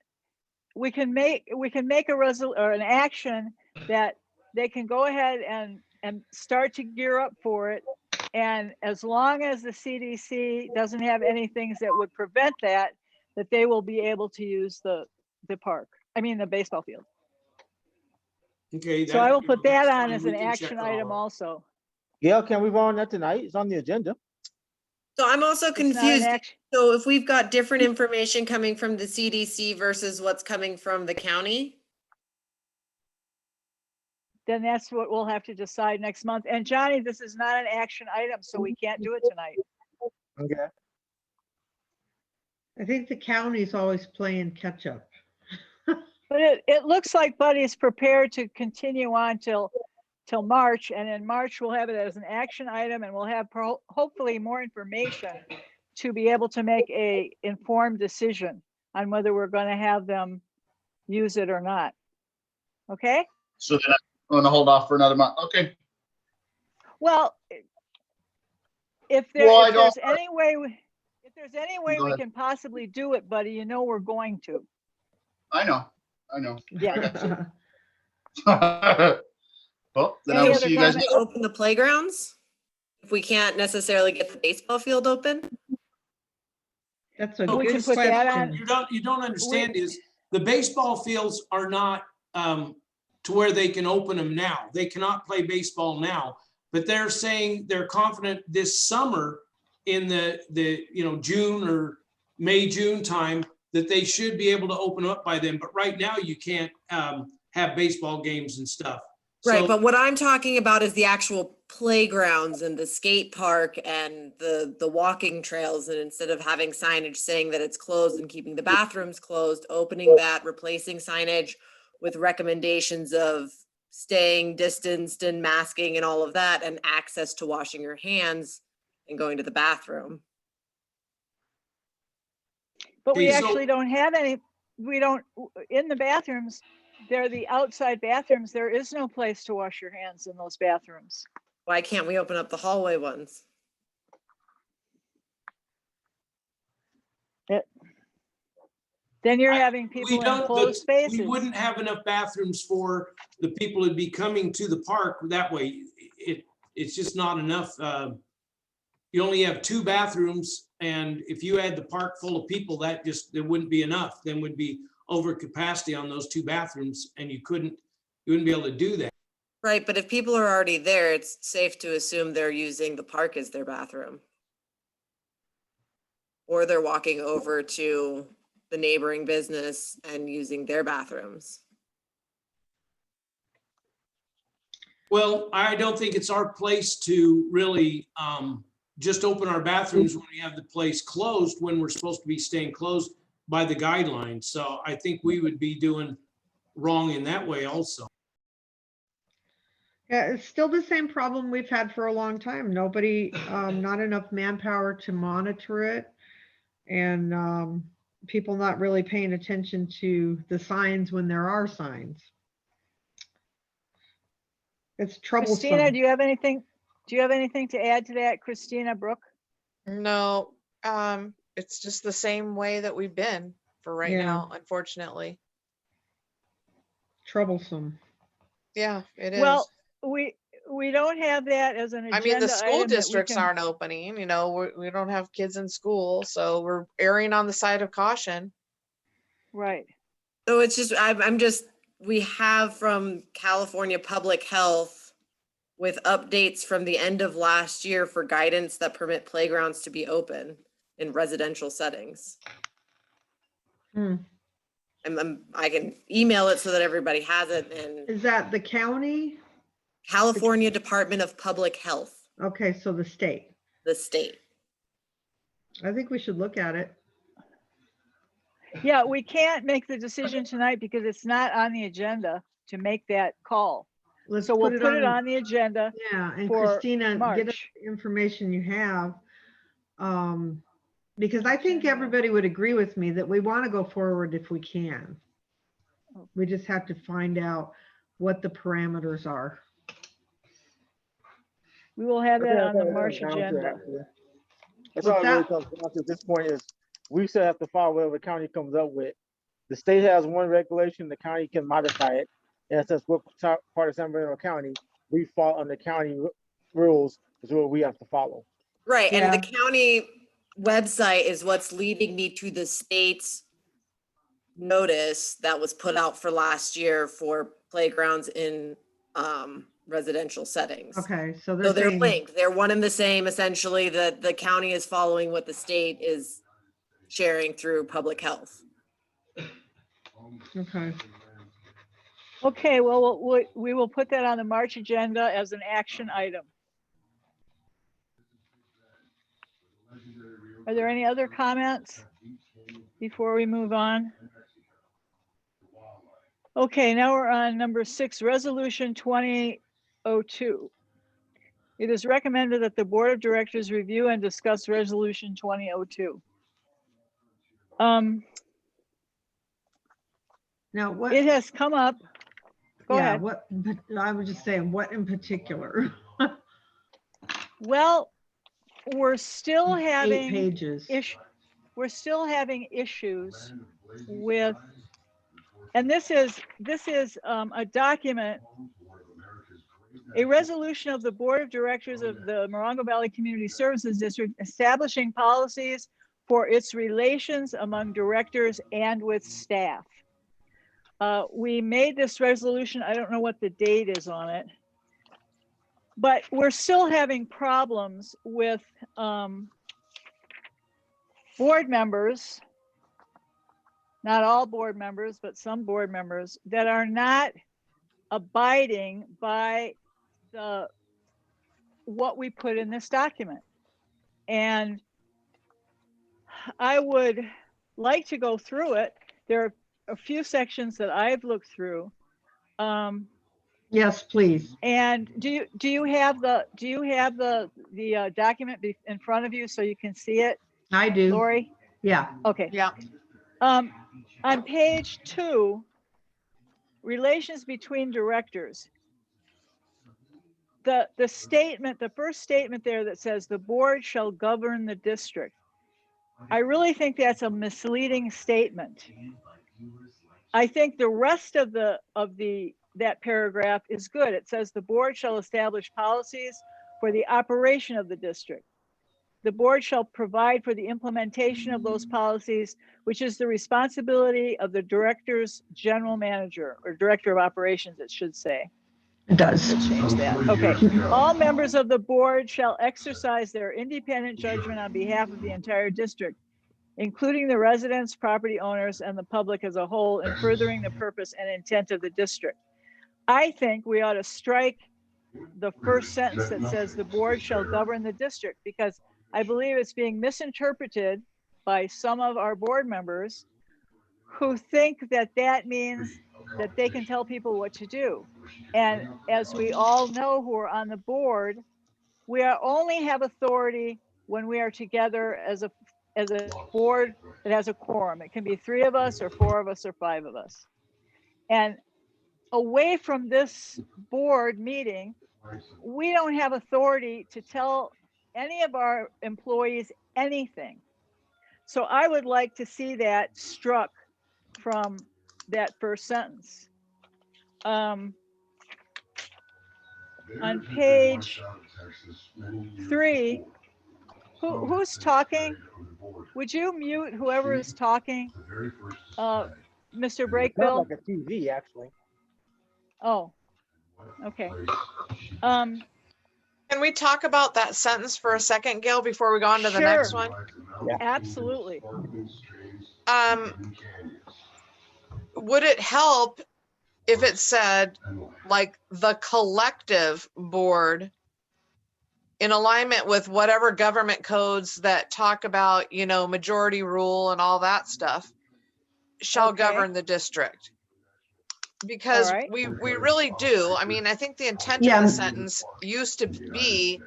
we can make an action that they can go ahead and start to gear up for it. And as long as the CDC doesn't have any things that would prevent that they will be able to use the park. I mean, the baseball field. Okay. So I will put that that's on fine. as We an can check action all item that. also. Gail, can we vote on that tonight? It's on the agenda. So I'm also It's not an confused. action. So if we've got different information coming from the CDC versus what's coming from the county? Then that's what we'll have to decide next month. And Johnny, this is not an action item, so we can't do it tonight. Okay. I think the county's always playing catch up. But it looks like Buddy's prepared to continue on till March, and in March we'll have it as an action item, and we'll have hopefully more information to be able to make a informed decision on whether we're going to have them use it or not. Okay? So then I'm gonna hold off for another month. Okay. Well, if Well, there's any way Go we ahead. can possibly do it, Buddy, you know we're going to. I know. Yeah. I got you. Well, then I Any will other see you guys. comments? Open the playgrounds? If we can't necessarily get the baseball field open? That's a No, We can good put that on. question. You don't understand is the baseball fields are not to where they can open them now. They cannot play baseball now, but they're saying they're confident this summer in the June or May, June time that they should be able to open up by then. But right now you can't have baseball games and stuff. Right, So- but what I'm talking about is the actual playgrounds and the skate park and the walking trails. And instead of having signage saying that it's closed and keeping the bathrooms closed, opening that, replacing signage with recommendations of staying distanced and masking and all of that, and access to washing your hands and going to the bathroom. But we Okay, so- actually don't have any, in the bathrooms, they're the outside bathrooms. There is no place to wash your hands in those bathrooms. Why can't we open up the hallway ones? Then you're having We people in don't, closed but spaces. we wouldn't have enough bathrooms for the people who'd be coming to the park that way. It's just not enough. You only have 2 bathrooms, and if you had the park full of people, there wouldn't be enough. Then would be over capacity on those 2 bathrooms, and you wouldn't be able to do that. Right, but if people are already there, it's safe to assume they're using the park as their bathroom. Or they're walking over to the neighboring business and using their bathrooms. Well, I don't think it's our place to really just open our bathrooms when we have the place closed, when we're supposed to be staying closed by the guidelines. So I think we would be doing wrong in that way also. Yeah, it's still the same problem we've had for a long time. Nobody, not enough manpower to monitor it. And people not really paying attention to the signs when there are signs. It's troublesome. Christina, do you have anything to add to that, Christina Brooke? No, it's just the same way that we've been for right Yeah. now, unfortunately. Troublesome. Yeah, it is. Well, we don't have that as an agenda. I mean, the school item that we districts can- aren't opening, we don't have kids in school, so we're erring on the side of caution. Right. So it's just, we have from California Public Health with updates from the end of last year for guidance that permit playgrounds to be open in residential settings. Hmm. I can email it so that everybody has it, and Is that the county? California Department of Public Health. Okay, so the state. the state. I think we should look at it. Yeah, we can't make the decision tonight because it's not on the agenda to make that call. Let's So we'll put it on the agenda. Yeah, and for Christina, get us March. the information you have. Because I think everybody would agree with me that we want to go forward if we can. We just have to find out what the parameters are. We will have that on the That's March all it comes down to, agenda. actually. That's all it really comes down to at this point is we still have to follow whatever the county comes up with. The state has one regulation, the county can modify it. And since we're part of San Bernardino County, we fall under county rules is what we have to follow. Right, and the Yeah. county website is what's leading me to the state's notice that was put out for last year for playgrounds in residential settings. Okay, so So they're saying- linked. They're one and the same, essentially. The county is following what the state is sharing through public health. Okay. Okay, well, we will put that on the March agenda as an action item. Are there any other comments before we move on? Okay, now we're on number 6, Resolution 2002. It is recommended that the Board of Directors review and discuss Resolution 2002. Now, what? It has come up. Go Yeah, ahead. what, I was just saying, what in particular? Well, we're still 8 having pages. we're still having issues with, and this is a document, a resolution of the Board of Directors of the Morongo Valley Community Services District establishing policies for its relations among directors and with staff. We made this resolution, I don't know what the date is on it, but we're still having problems with board members, not all board members, but some board members that are not abiding by what we put in this document. And I would like to go through it. There are a few sections that I've looked through. Yes, please. And do you have the document in front of you so you can see it? I do. Lori? Yeah. Okay. Yeah. On page 2, relations between directors. The statement, the first statement there that says the board shall govern the district. I really think that's a misleading statement. I think the rest of that paragraph is good. It says the board shall establish policies for the operation of the district. The board shall provide for the implementation of those policies, which is the responsibility of the director's general manager or director of operations, it should say. It does. Change that. Okay. All members of the board shall exercise their independent judgment on behalf of the entire district, including the residents, property owners, and the public as a whole, in furthering the purpose and intent of the district. I think we ought to strike the first sentence that says the board shall govern the district, because I believe it's being misinterpreted by some of our board members who think that that means that they can tell people what to do. And as we all know who are on the board, we only have authority when we are together as a board that has a quorum. It can be 3 of us or 4 of us or 5 of us. And away from this board meeting, we don't have authority to tell any of our employees anything. So I would like to see that struck from that first sentence. On page 3, who's talking? Would you mute whoever is talking? Mr. Brakebill? Like a TV, actually. Oh, okay. Can we talk about that sentence for a second, Gail, before we go on to the next Sure. one? Yeah. Absolutely. Would it help if it said like the collective board in alignment with whatever government codes that talk about, you know, majority rule and all that stuff, shall Okay. govern the district. Because right. we really do. I mean, I think the intent Yeah. of the sentence used to be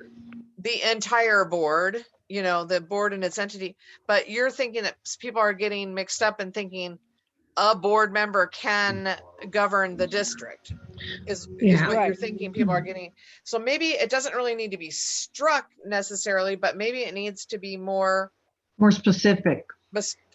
the entire board, you know, the board and its entity. But you're thinking that people are getting mixed up and thinking a board member can govern the district is Yeah. what you're Right. thinking people are getting. So maybe it doesn't really need to be struck necessarily, but maybe it needs to be more, More specific.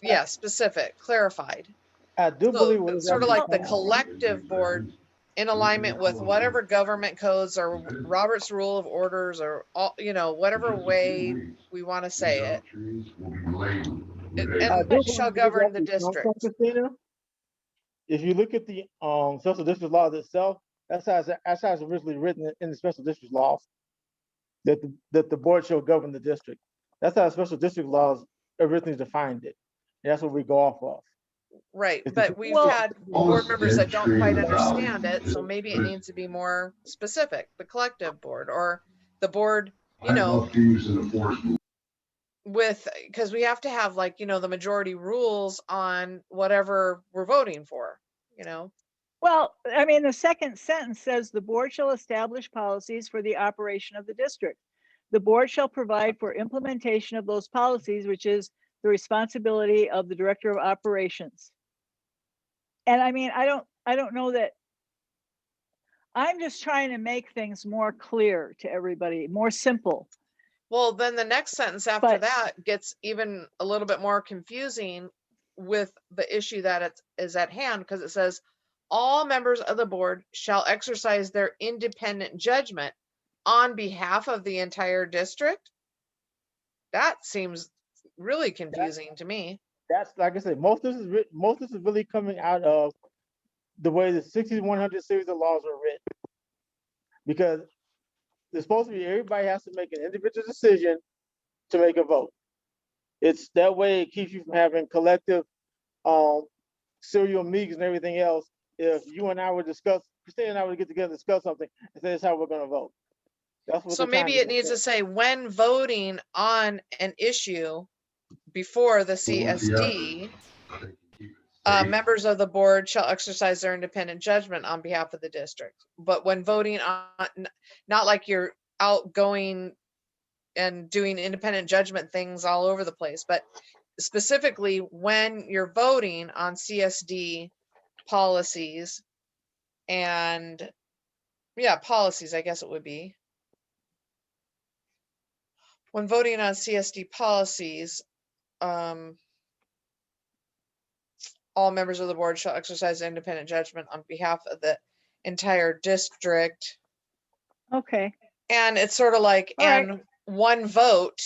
yeah, specific, clarified. I do So believe what is sort of actually like the collective board in alignment with whatever government codes or Robert's Rule of Orders or all, you know, whatever way we want to say it. I And do shall believe it is govern the actually come from, district. Christina. If you look at the special district laws itself, that's how it's originally written in the special district laws. That the board shall govern the district. That's how special district laws originally defined it. And that's what we go off of. Right, It's but we've Well- had board members that don't quite understand it, so maybe it needs to be more specific, the collective board or the board, you know, with, because we have to have like, you know, the majority rules on whatever we're voting for, you know. Well, I mean, the second sentence says the board shall establish policies for the operation of the district. The board shall provide for implementation of those policies, which is the responsibility of the director of operations. And I mean, I don't know that. I'm just trying to make things more clear to everybody, more simple. Well, then the next sentence after But- that gets even a little bit more confusing with the issue that it is at hand, because it says all members of the board shall exercise their independent judgment on behalf of the entire district. That seems really confusing to me. That's like I said, most of this is really coming out of the way the 6100 series of laws are written. Because it's supposed to be everybody has to make an individual decision to make a vote. It's that way it keeps you from having collective serial meetings and everything else. If you and I would discuss, Christina and I would get together and discuss something and say that's how we're gonna vote. That's what So they're trying maybe to it get needs to at. say when voting on an issue before the CSD, members of the board shall exercise their independent judgment on behalf of the district. But when voting on, not like you're outgoing and doing independent judgment things all over the place, but specifically when you're voting on CSD policies and, yeah, policies, I guess it would be. When voting on CSD policies, all members of the board shall exercise independent judgment on behalf of the entire district. Okay. And it's sort of like, All right. and one vote,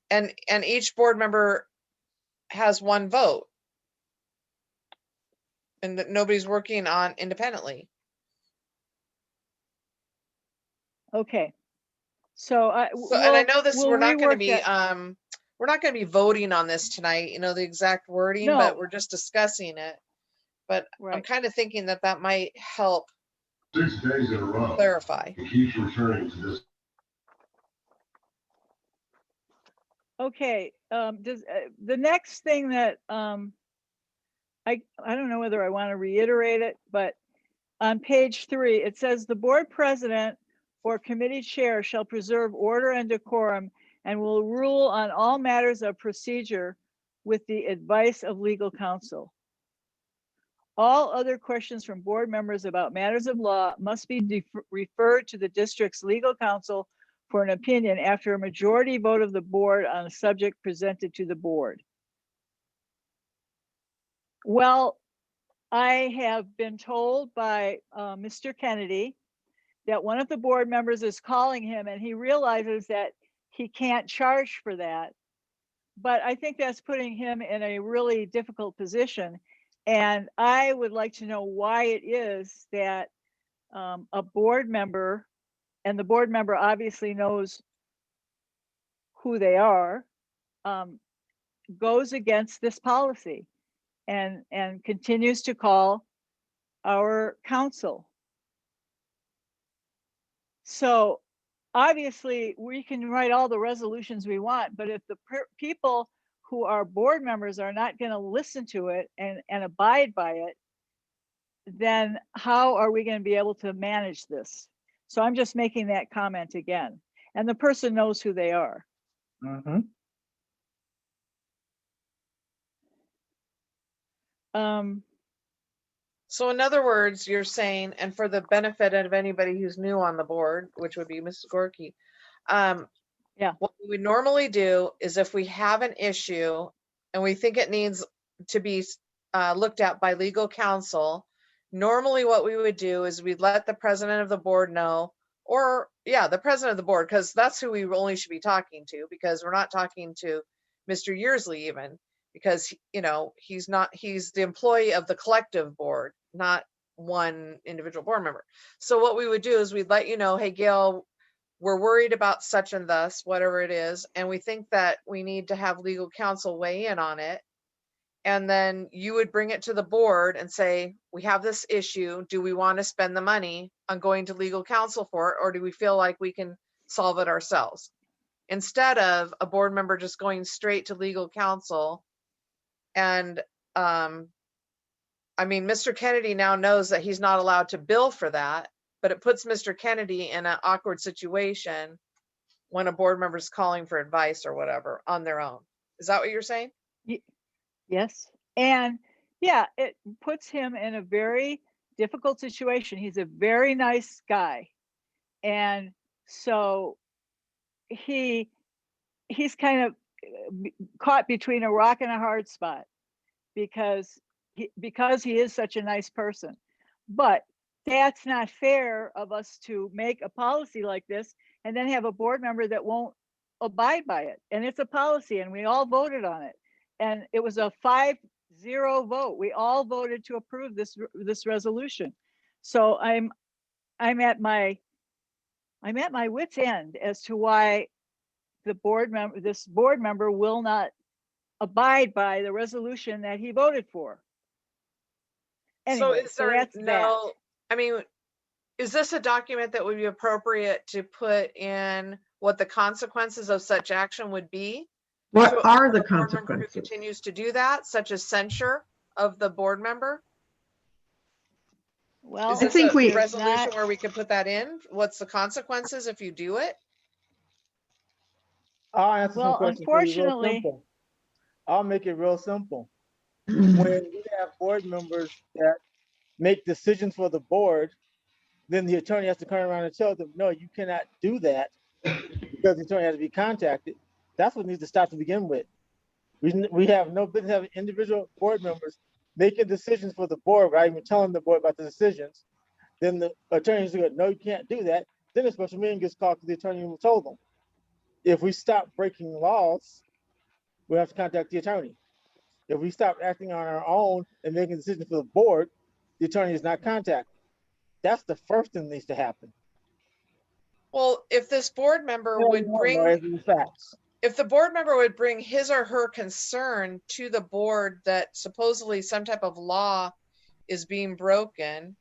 and each board member has one vote. And that nobody's working on independently. Okay. So So, and I know this, we'll we're not going to rework be, that. we're not going to be voting on this tonight, you know, the exact wording, but No. we're just discussing it. But I'm Right. kind of thinking that that might help 6 days in a row. clarify. It keeps returning to this. Okay, does the next thing that I don't know whether I want to reiterate it, but on page 3, it says the board president or committee chair shall preserve order and decorum and will rule on all matters of procedure with the advice of legal counsel. All other questions from board members about matters of law must be referred to the district's legal counsel for an opinion after a majority vote of the board on a subject presented to the board. Well, I have been told by Mr. Kennedy that one of the board members is calling him and he realizes that he can't charge for that. But I think that's putting him in a really difficult position. And I would like to know why it is that a board member, and the board member obviously knows who they are, goes against this policy and continues to call our counsel. So obviously we can write all the resolutions we want, but if the people who are board members are not going to listen to it and abide by it, then how are we going to be able to manage this? So I'm just making that comment again. And the person knows who they are. So in other words, you're saying, and for the benefit of anybody who's new on the board, which would be Mrs. Gorky, yeah, what we would normally do is if we have an issue and we think it needs to be looked at by legal counsel, normally what we would do is we'd let the president of the board know, or yeah, the president of the board, because that's who we only should be talking to, because we're not talking to Mr. Yearsley even, because you know, he's the employee of the collective board, not one individual board member. So what we would do is we'd let you know, hey Gail, we're worried about such and thus, whatever it is, and we think that we need to have legal counsel weigh in on it. And then you would bring it to the board and say, we have this issue. Do we want to spend the money on going to legal counsel for it? Or do we feel like we can solve it ourselves? Instead of a board member just going straight to legal counsel. And I mean, Mr. Kennedy now knows that he's not allowed to bill for that, but it puts Mr. Kennedy in an awkward situation when a board member is calling for advice or whatever on their own. Is that what you're saying? Yes. And yeah, it puts him in a very difficult situation. He's a very nice guy. And so he's kind of caught between a rock and a hard spot because he is such a nice person. But that's not fair of us to make a policy like this and then have a board member that won't abide by it. And it's a policy and we all voted on it. And it was a 5-0 vote. We all voted to approve this resolution. So I'm at my wit's end as to why this board member will not abide by the resolution that he voted for. Anyway, so that's that. I mean, is this a document that would be appropriate to put in what the consequences of such action would be? What are the board member who consequences? continues to do that, such as censure of the board member? Well, is this I think a resolution where we could put that in? What's the consequences if you do it? I'll answer some questions for you real unfortunately, simple. I'll make it real simple. When we have board members that make decisions for the board, then the attorney has to come around and tell them, no, you cannot do that because the attorney has to be contacted. That's what needs to stop to begin with. We have no business having individual board members making decisions for the board without even telling the board about the decisions. Then the attorneys go, no, you can't do that. Then a special meeting gets called to the attorney who told them. If we stop breaking laws, we have to contact the attorney. If we stop acting on our own and making decisions for the board, the attorney is not contacted. That's the first thing that needs to happen. Well, if this board member would bring, if the board member would bring his or her concern to the board that supposedly some type of law is being broken,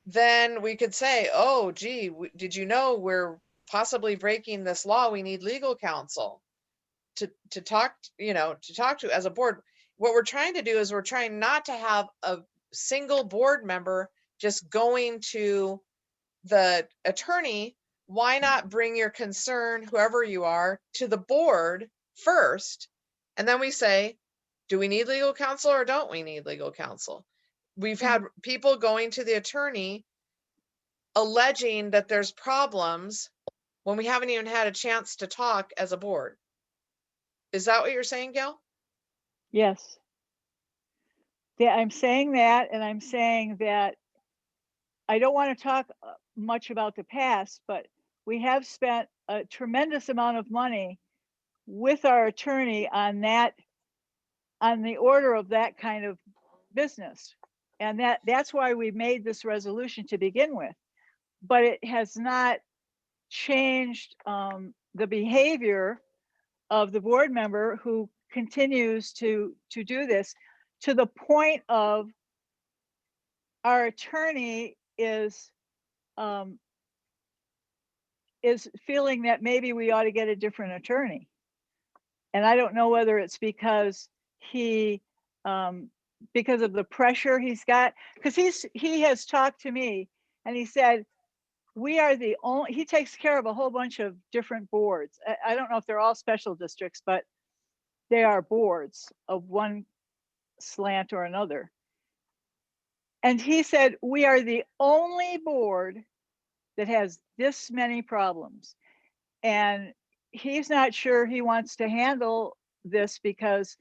then we could say, oh, gee, did you know we're possibly breaking this law? We need legal counsel to talk, to talk to as a board. What we're trying to do is we're trying not to have a single board member just going to the attorney. Why not bring your concern, whoever you are, to the board first? And then we say, do we need legal counsel or don't we need legal counsel? We've had people going to the attorney alleging that there's problems when we haven't even had a chance to talk as a board. Is that what you're saying, Gail? yes. Yeah, I'm saying that, and I'm saying that I don't want to talk much about the past, but we have spent a tremendous amount of money with our attorney on the order of that kind of business. And that's why we made this resolution to begin with. But it has not changed the behavior of the board member who continues to do this, to the point of our attorney is is feeling that maybe we ought to get a different attorney. And I don't know whether it's because he, because of the pressure he's got, because he has talked to me and he said, we are the only, he takes care of a whole bunch of different boards. I don't know if they're all special districts, but they are boards of one slant or another. And he said, we are the only board that has this many problems. And he's not sure he wants to handle this because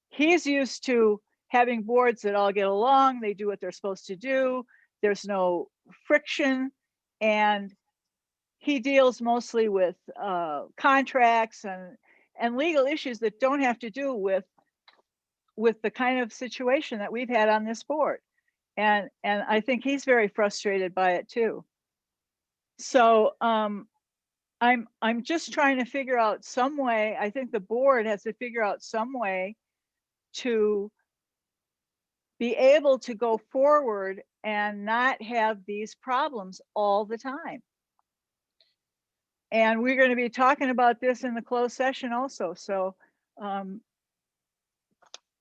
he's used to having boards that all get along, they do what they're supposed to do, there's no friction, and he deals mostly with contracts and legal issues that don't have to do with the kind of situation that we've had on this board. And I think he's very frustrated by it too. So I'm just trying to figure out some way. I think the board has to figure out some way to be able to go forward and not have these problems all the time. And we're going to be talking about this in the closed session also. So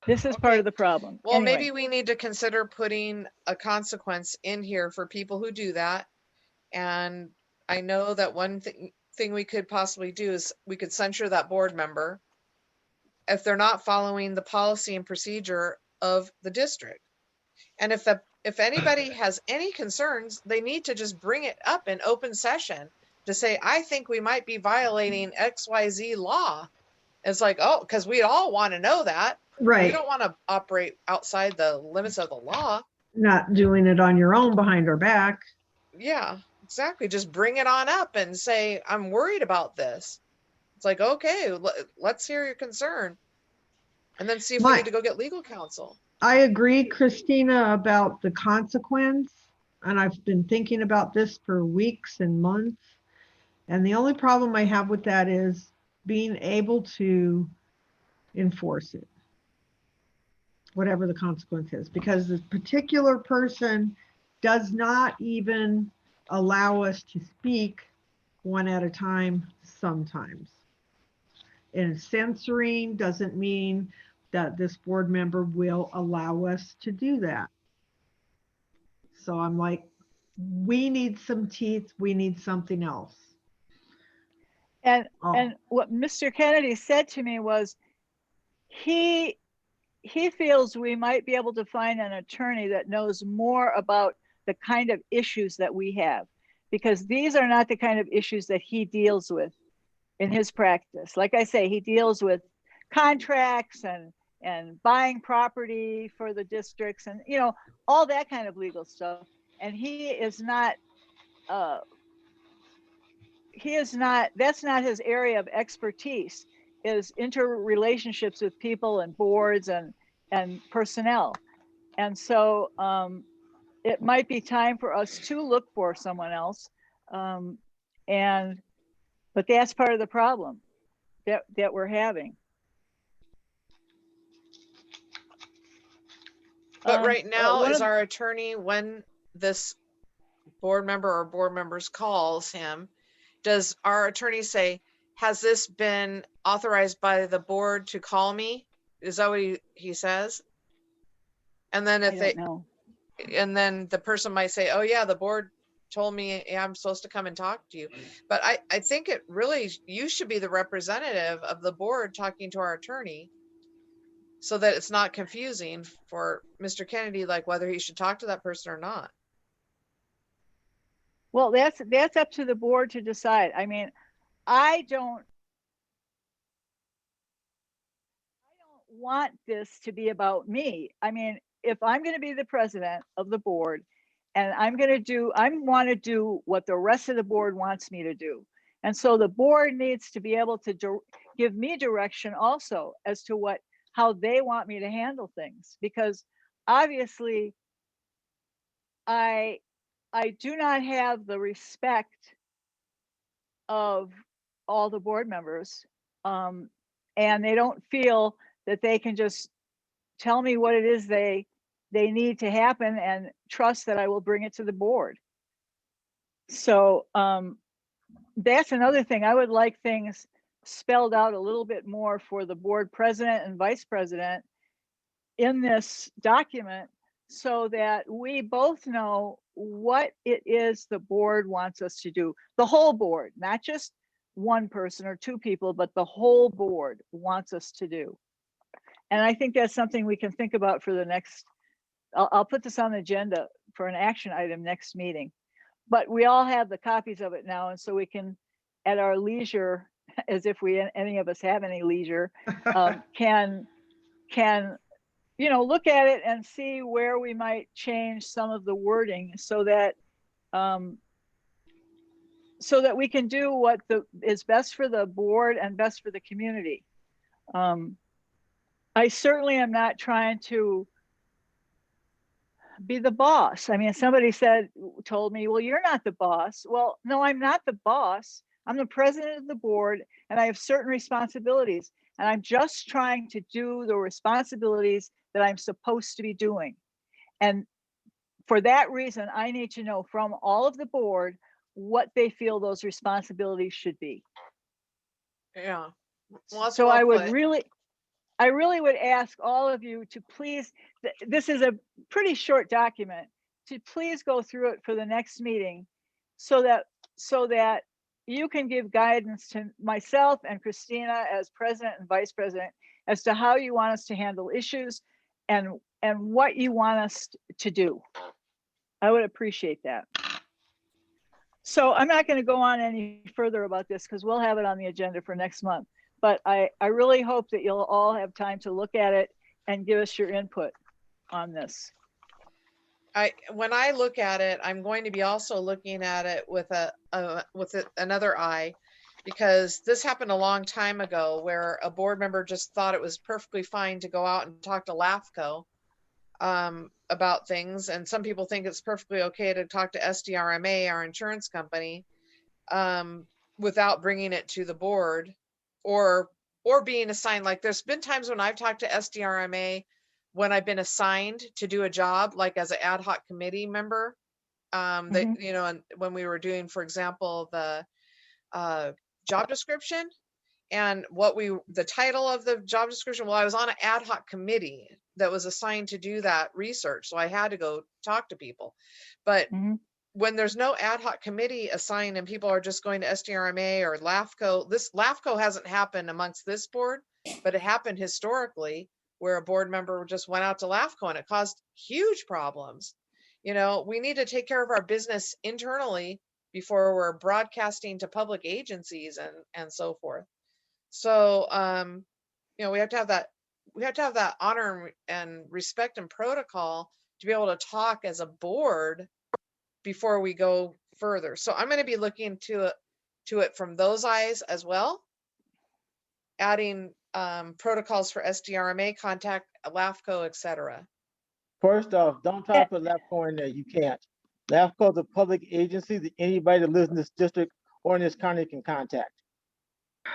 this is part of the problem. Well, Anyway. maybe we need to consider putting a consequence in here for people who do that. And I know that one thing we could possibly do is we could censure that board member if they're not following the policy and procedure of the district. And if anybody has any concerns, they need to just bring it up in open session to say, I think we might be violating XYZ law. It's like, oh, because we all want to know that. Right. We don't want to operate outside the limits of the law. Not doing it on your own behind our back. Yeah, exactly. Just bring it on up and say, I'm worried about this. It's like, okay, let's hear your concern. And then see if we need to go get legal counsel. I agree, Christina, about the consequence. And I've been thinking about this for weeks and months. And the only problem I have with that is being able to enforce it, whatever the consequence is, because this particular person does not even allow us to speak one at a time sometimes. And censoring doesn't mean that this board member will allow us to do that. So I'm like, we need some teeth, we need something else. And what Mr. Kennedy said to me was he feels we might be able to find an attorney that knows more about the kind of issues that we have, because these are not the kind of issues that he deals with in his practice. Like I say, he deals with contracts and buying property for the districts and, you know, all that kind of legal stuff. And he is not, that's not his area of expertise, is interrelationships with people and boards and personnel. And so it might be time for us to look for someone else. But that's part of the problem that we're having. But right now, is our attorney, when this board member or board members calls him, does our attorney say, has this been authorized by the board to call me? Is that what he says? And then if and then the person might say, oh yeah, the board told me I'm supposed to come and talk to you. But I think it really, you should be the representative of the board talking to our attorney, so that it's not confusing for Mr. Kennedy, like whether he should talk to that person or not. Well, that's up to the board to decide. I mean, I don't want this to be about me. I mean, if I'm going to be the president of the board and I want to do what the rest of the board wants me to do. And so the board needs to be able to give me direction also as to how they want me to handle things, because obviously I do not have the respect of all the board members, and they don't feel that they can just tell me what it is they need to happen and trust that I will bring it to the board. So that's another thing. I would like things spelled out a little bit more for the board president and vice president in this document, so that we both know what it is the board wants us to do. The whole board, not just one person or two people, but the whole board wants us to do. And I think that's something we can think about for the next, I'll put this on the agenda for an action item next meeting. But we all have the copies of it now, and so we can, at our leisure, as if any of us have any leisure, can look at it and see where we might change some of the wording so that we can do what is best for the board and best for the community. I certainly am not trying to be the boss. I mean, somebody told me, well, you're not the boss. Well, no, I'm not the boss. I'm the president of the board, and I have certain responsibilities, and I'm just trying to do the responsibilities that I'm supposed to be doing. And for that reason, I need to know from all of the board what they feel those responsibilities should be. Yeah. Well, so I really would ask all of you to please, this is a pretty short document, to please go through it for the next meeting so that you can give guidance to myself and Christina as president and vice president as to how you want us to handle issues and what you want us to do. I would appreciate that. So I'm not going to go on any further about this because we'll have it on the agenda for next month. But I really hope that you'll all have time to look at it and give us your input on this. When I look at it, I'm going to be also looking at it with another eye, because this happened a long time ago where a board member just thought it was perfectly fine to go out and talk to LAFCO about things, and some people think it's perfectly okay to talk to SDRMA, our insurance company, without bringing it to the board. Or being assigned. Like there's been times when I've talked to SDRMA when I've been assigned to do a job, like as an ad hoc committee member, that, and when we were doing, for example, the job description and the title of the job description. Well, I was on an ad hoc committee that was assigned to do that research. So I had to go talk to people, but when there's no ad hoc committee assigned and people are just going to SDRMA or LAFCO, LAFCO hasn't happened amongst this board, but it happened historically where a board member just went out to LAFCO and it caused huge problems. We need to take care of our business internally before we're broadcasting to public agencies and so forth. So, we have to have that honor and respect and protocol to be able to talk as a board before we go further. So I'm going to be looking to it from those eyes as well, adding protocols for SDRMA, contact LAFCO, etc. First off, don't talk to LAFCO in there. You can't. LAFCO is a public agency that anybody that lives in this district or in this county can contact.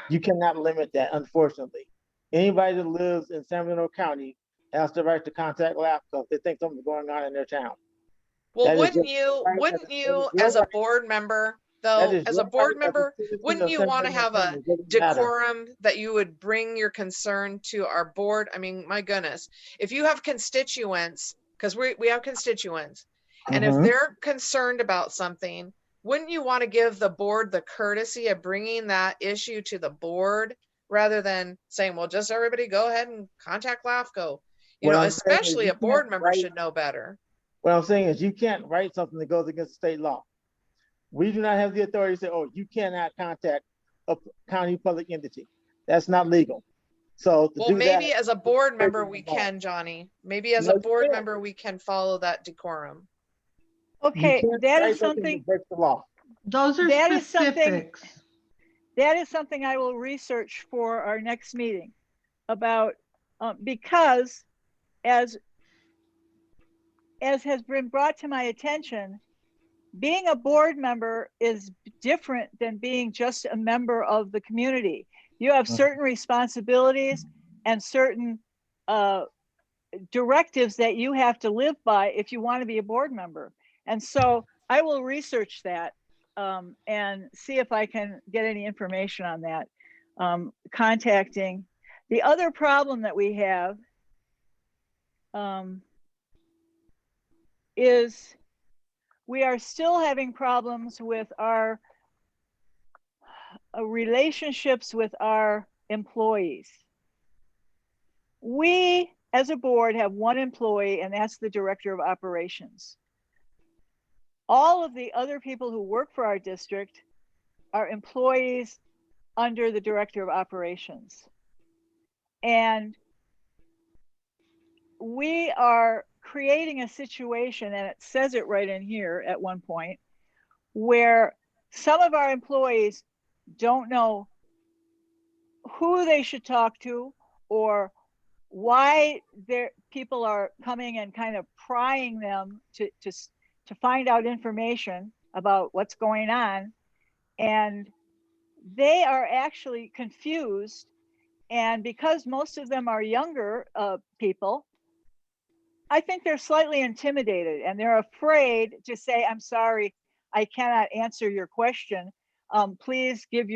You cannot limit that, unfortunately. Anybody that lives in San Bernardino County has the right to contact LAFCO if they think something's going on in their town. Well, wouldn't you, as a board member, though, wouldn't you want to have a decorum that you would bring your concern to our board? I mean, my goodness, if you have constituents, because we have constituents, and if they're concerned about something, wouldn't you want to give the board the courtesy of bringing that issue to the board rather than saying, well, just everybody go ahead and contact LAFCO? Especially a board member should know better. What I'm saying is you can't write something that goes against state law. We do not have the authority to say, oh, you cannot contact a county public entity. That's not legal. So maybe as a board member we can, Johnny. Maybe as a board member we can follow that decorum. Okay, that is something. Breaks the law. Those are specifics. That is something I will research for our next meeting about, because as has been brought to my attention, being a board member is different than being just a member of the community. You have certain responsibilities and certain directives that you have to live by if you want to be a board member. And so I will research that and see if I can get any information on that. Contacting. The other problem that we have is we are still having problems with our relationships with our employees. We, as a board, have one employee, and that's the director of operations. All of the other people who work for our district are employees under the director of operations. And we are creating a situation, and it says it right in here at one point, where some of our employees don't know who they should talk to or why their people are coming and kind of prying them to find out information about what's going on. And they are actually confused. And because most of them are younger people, I think they're slightly intimidated and they're afraid to say, I'm sorry, I cannot answer your question. Please give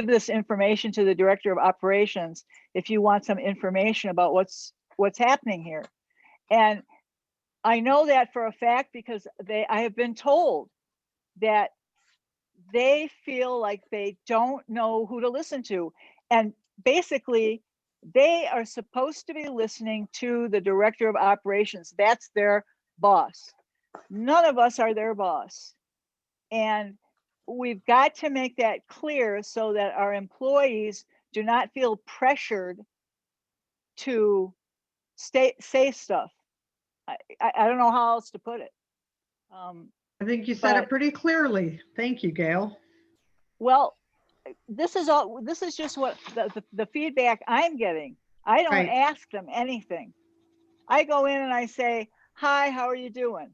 this information to the director of operations if you want some information about what's happening here. And I know that for a fact because I have been told that they feel like they don't know who to listen to. And basically, they are supposed to be listening to the director of operations. That's their boss. None of us are their boss. And we've got to make that clear so that our employees do not feel pressured to say stuff. I don't know how else to put it. I think you said it pretty clearly. Thank you, Gail. Well, this is just what the feedback I'm getting. I don't ask them anything. I go in and I say, hi, how are you doing?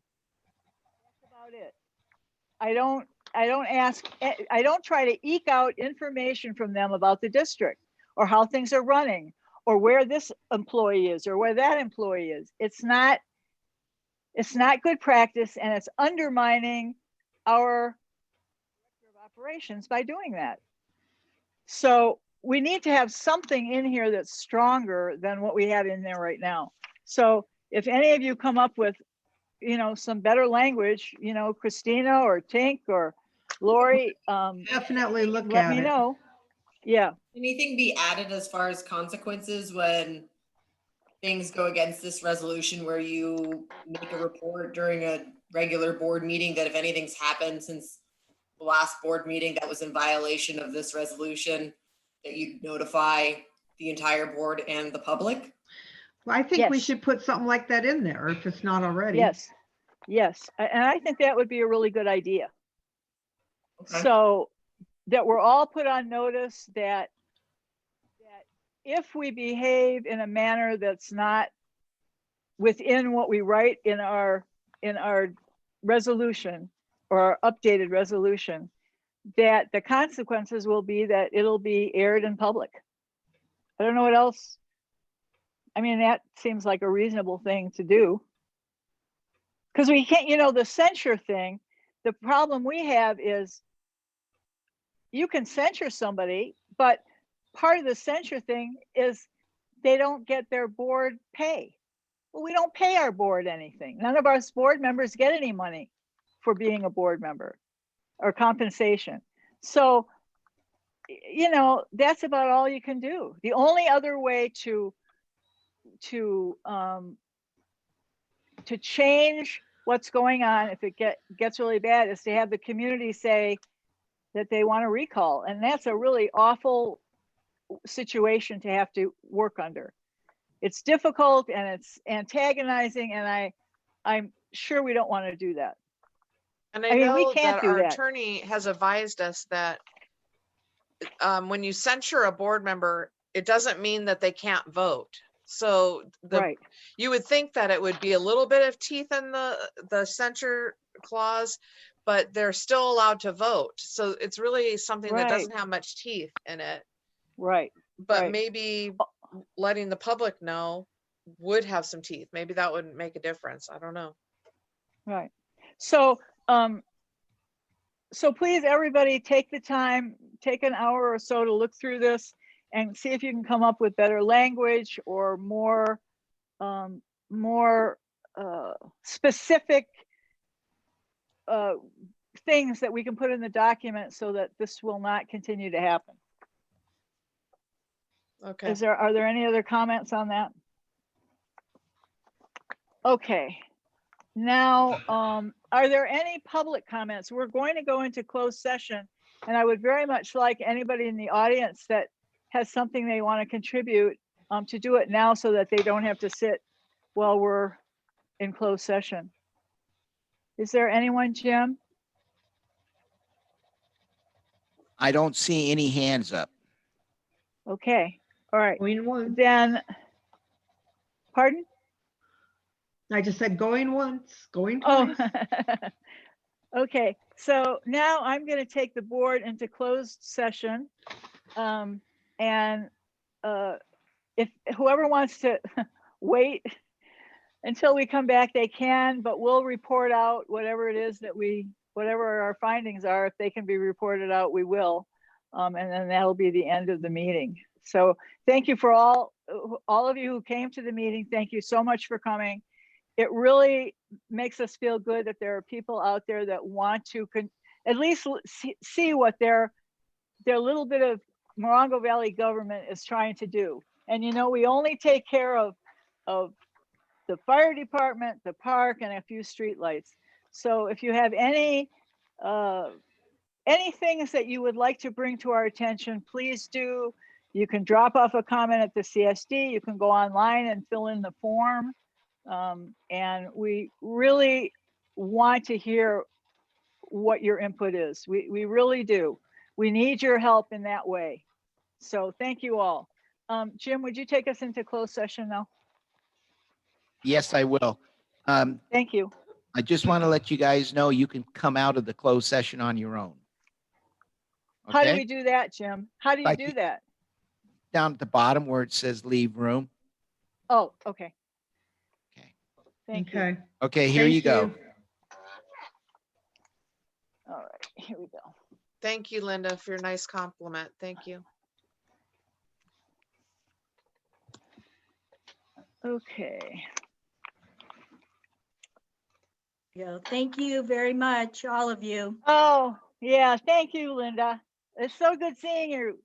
That's about it. I don't try to eke out information from them about the district or how things are running or where this employee is or where that employee is. It's not good practice, and it's undermining our director of operations by doing that. So we need to have something in here that's stronger than what we have in there right now. So if any of you come up with, some better language, Christina or Tink or Lori, definitely let me know. Yeah. Anything be added as far as consequences when things go against this resolution, where you make a report during a regular board meeting that if anything's happened since the last board meeting that was in violation of this resolution, that you notify the entire board and the public? Well, I think we should put something like that in there if it's not already. Yes. And I think that would be a really good idea. Okay. So that we're all put on notice that if we behave in a manner that's not within what we write in our resolution or our updated resolution, that the consequences will be that it'll be aired in public. I don't know what else. I mean, that seems like a reasonable thing to do. Because we can't, the censure thing, the problem we have is you can censure somebody, but part of the censure thing is they don't get their board pay. Well, we don't pay our board anything. None of our board members get any money for being a board member or compensation. So, that's about all you can do. The only other way to change what's going on if it gets really bad is to have the community say that they want to recall. And that's a really awful situation to have to work under. It's difficult and it's antagonizing, and I'm sure we don't want to do that. And I know we can't that do our that. attorney has advised us that when you censure a board member, it doesn't mean that they can't vote. So you would think that it would be a little bit of teeth in the censure clause, but they're still allowed to vote. So it's really something that doesn't have much teeth in it. But maybe letting the public know would have some teeth. Maybe that would make a difference. I don't know. Right. So so please, everybody, take the time, take an hour or so to look through this and see if you can come up with better language or more specific things that we can put in the document so that this will not continue to happen. Okay. Are there any other comments on that? Okay. Now, are there any public comments? We're going to go into closed session, and I would very much like anybody in the audience that has something they want to contribute to do it now so that they don't have to sit while we're in closed session. Is there anyone, Jim? I don't see any hands up. Okay, all right. Going once. Then, pardon? I just said going once, going Oh, twice. okay. So now I'm going to take the board into closed session. And if whoever wants to wait until we come back, they can, but we'll report out whatever it is that whatever our findings are. If they can be reported out, we will. And then that'll be the end of the meeting. So thank you for all of you who came to the meeting. Thank you so much for coming. It really makes us feel good that there are people out there that want to at least see what their little bit of Morongo Valley government is trying to do. And you know, we only take care of the fire department, the park, and a few streetlights. So if you have any things that you would like to bring to our attention, please do. You can drop off a comment at the CSD. You can go online and fill in the form. And we really want to hear what your input is. We really do. We need your help in that way. So thank you all. Jim, would you take us into closed session now? Yes, I will. Thank you. I just want to let you guys know you can come out of the closed session on your own. How do Okay? we do that, Jim? How do you do that? Down at the bottom where it says leave room. Oh, okay. Okay. Thank you. Okay. Okay, here you go. All right, here we go. Thank you, Linda, for your nice compliment. Thank you. Okay. Yeah, thank you very much, all of you. Oh, yeah, thank you, Linda. It's so good seeing you.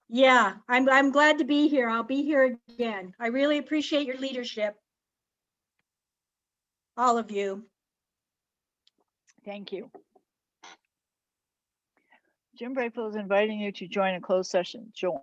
Yeah, I'm glad to be here. I'll be here again. I really appreciate your leadership. All of you. Thank you. Jim Brakefield is inviting you to join a closed session. Join.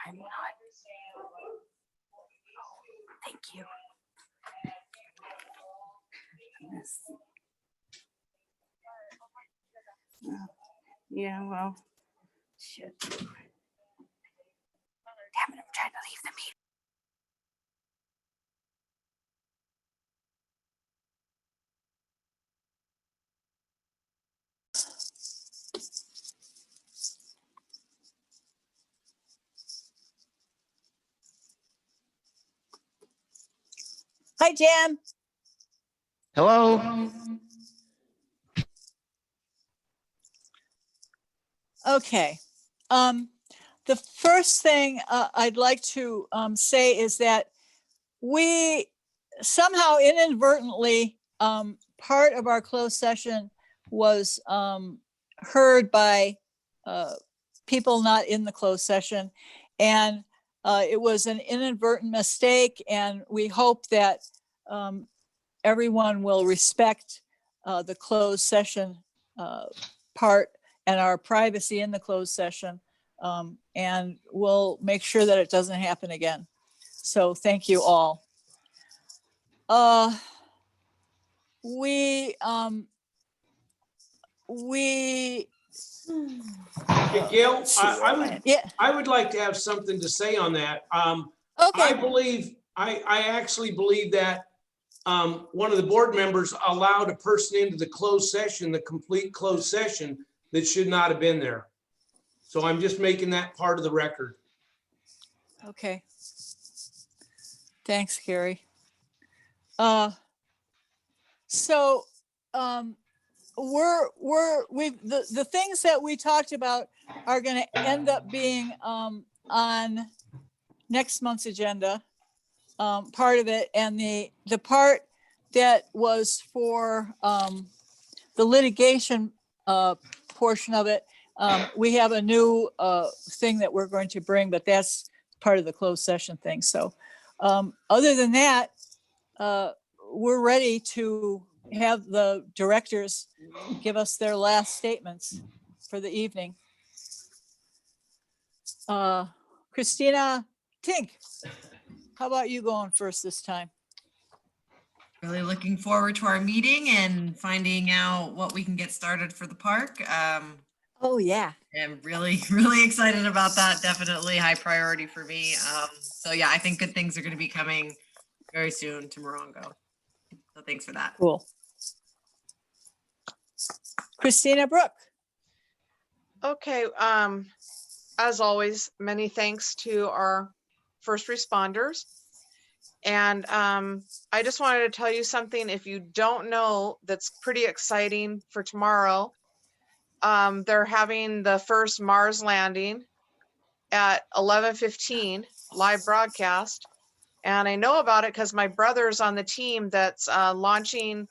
I'm not. Thank you. Yeah, well, shit. Damn it, I'm trying to leave the meeting. Hi, Jim. Hello. Okay. The first thing I'd like to say is that we somehow inadvertently, part of our closed session was heard by people not in the closed session. And it was an inadvertent mistake. And we hope that everyone will respect the closed session part and our privacy in the closed session. And we'll make sure that it doesn't happen again. So thank you all. We Hey, Gail, yeah, I would like to have something to say on that. I okay, actually believe that one of the board members allowed a person into the closed session, the complete closed session, that should not have been there. So I'm just making that part of the record. okay. Thanks, Gary. So the things that we talked about are going to end up being on next month's agenda, part of it, and the part that was for the litigation portion of it, we have a new thing that we're going to bring, but that's part of the closed session thing. So other than that, we're ready to have the directors give us their last statements for the evening. Christina Tink, how about you going first this time? Really looking forward to our meeting and finding out what we can get started for the park. Oh, yeah. I'm really, really excited about that. Definitely high priority for me. So yeah, I think good things are going to be coming very soon to Morongo. So thanks for that. Cool. Christina Brooke. Okay, as always, many thanks to our first responders. And I just wanted to tell you something, if you don't know, that's pretty exciting for tomorrow. They're having the first Mars landing at 11:15 live broadcast. And I know about it because my brother's on the team that's launching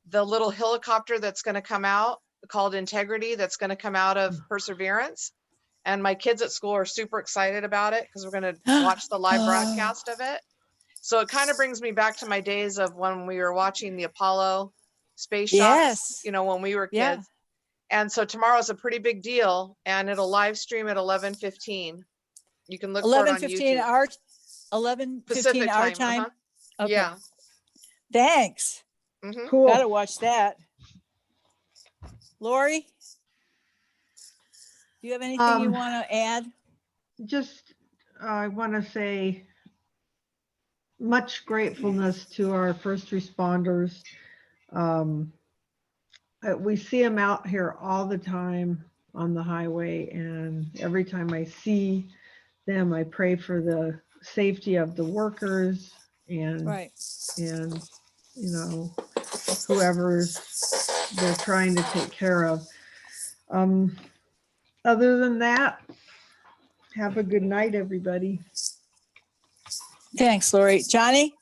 the little helicopter that's going to come out called Integrity, that's going to come out of Perseverance. And my kids at school are super excited about it because we're going to watch the live broadcast of it. So it kind of brings me back to my days of when we were watching the Apollo space shots, Yes. you know, when we were kids. Yeah. And so tomorrow's a pretty big deal, and it'll live stream at 11:15. You can look for it on 11:15 YouTube. our 11:15 Pacific our time. time. Okay. Yeah. Thanks. Mhm. Cool. Gotta watch that. Lori, do you have anything you want to add? Just, I want to say much gratefulness to our first responders. We see them out here all the time on the highway, and every time I see them, I pray for the safety of the workers and Right. and you know, whoever's they're trying to take care of. Other than that, have a good night, everybody. Thanks, Lori. Johnny?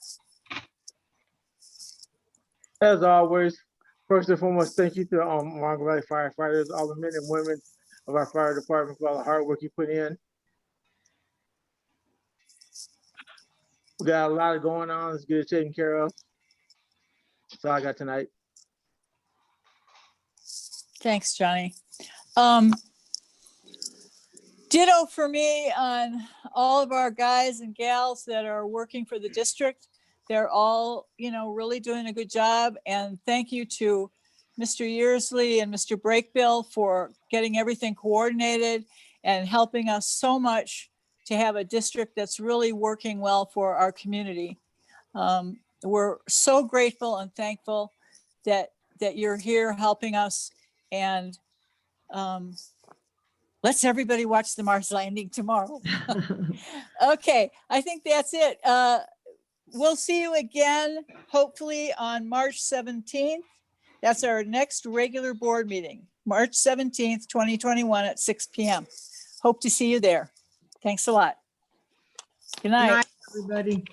As always, first and foremost, thank you to Morongo Valley firefighters, all the men and women of our fire department for all the hard work you put in. We got a lot going on. Let's get it taken care of. That's all I got tonight. Thanks, Johnny. Ditto for me on all of our guys and gals that are working for the district. They're all, you know, really doing a good job. And thank you to Mr. Yearsley and Mr. Brakebill for getting everything coordinated and helping us so much to have a district that's really working well for our community. We're so grateful and thankful that you're here helping us, and let's everybody watch the Mars landing tomorrow. Okay, I think that's it. We'll see you again, hopefully on March 17th. That's our next regular board meeting, March 17th, 2021 at 6 p.m. Hope to see you there. Thanks a lot. Good night. Good night, everybody.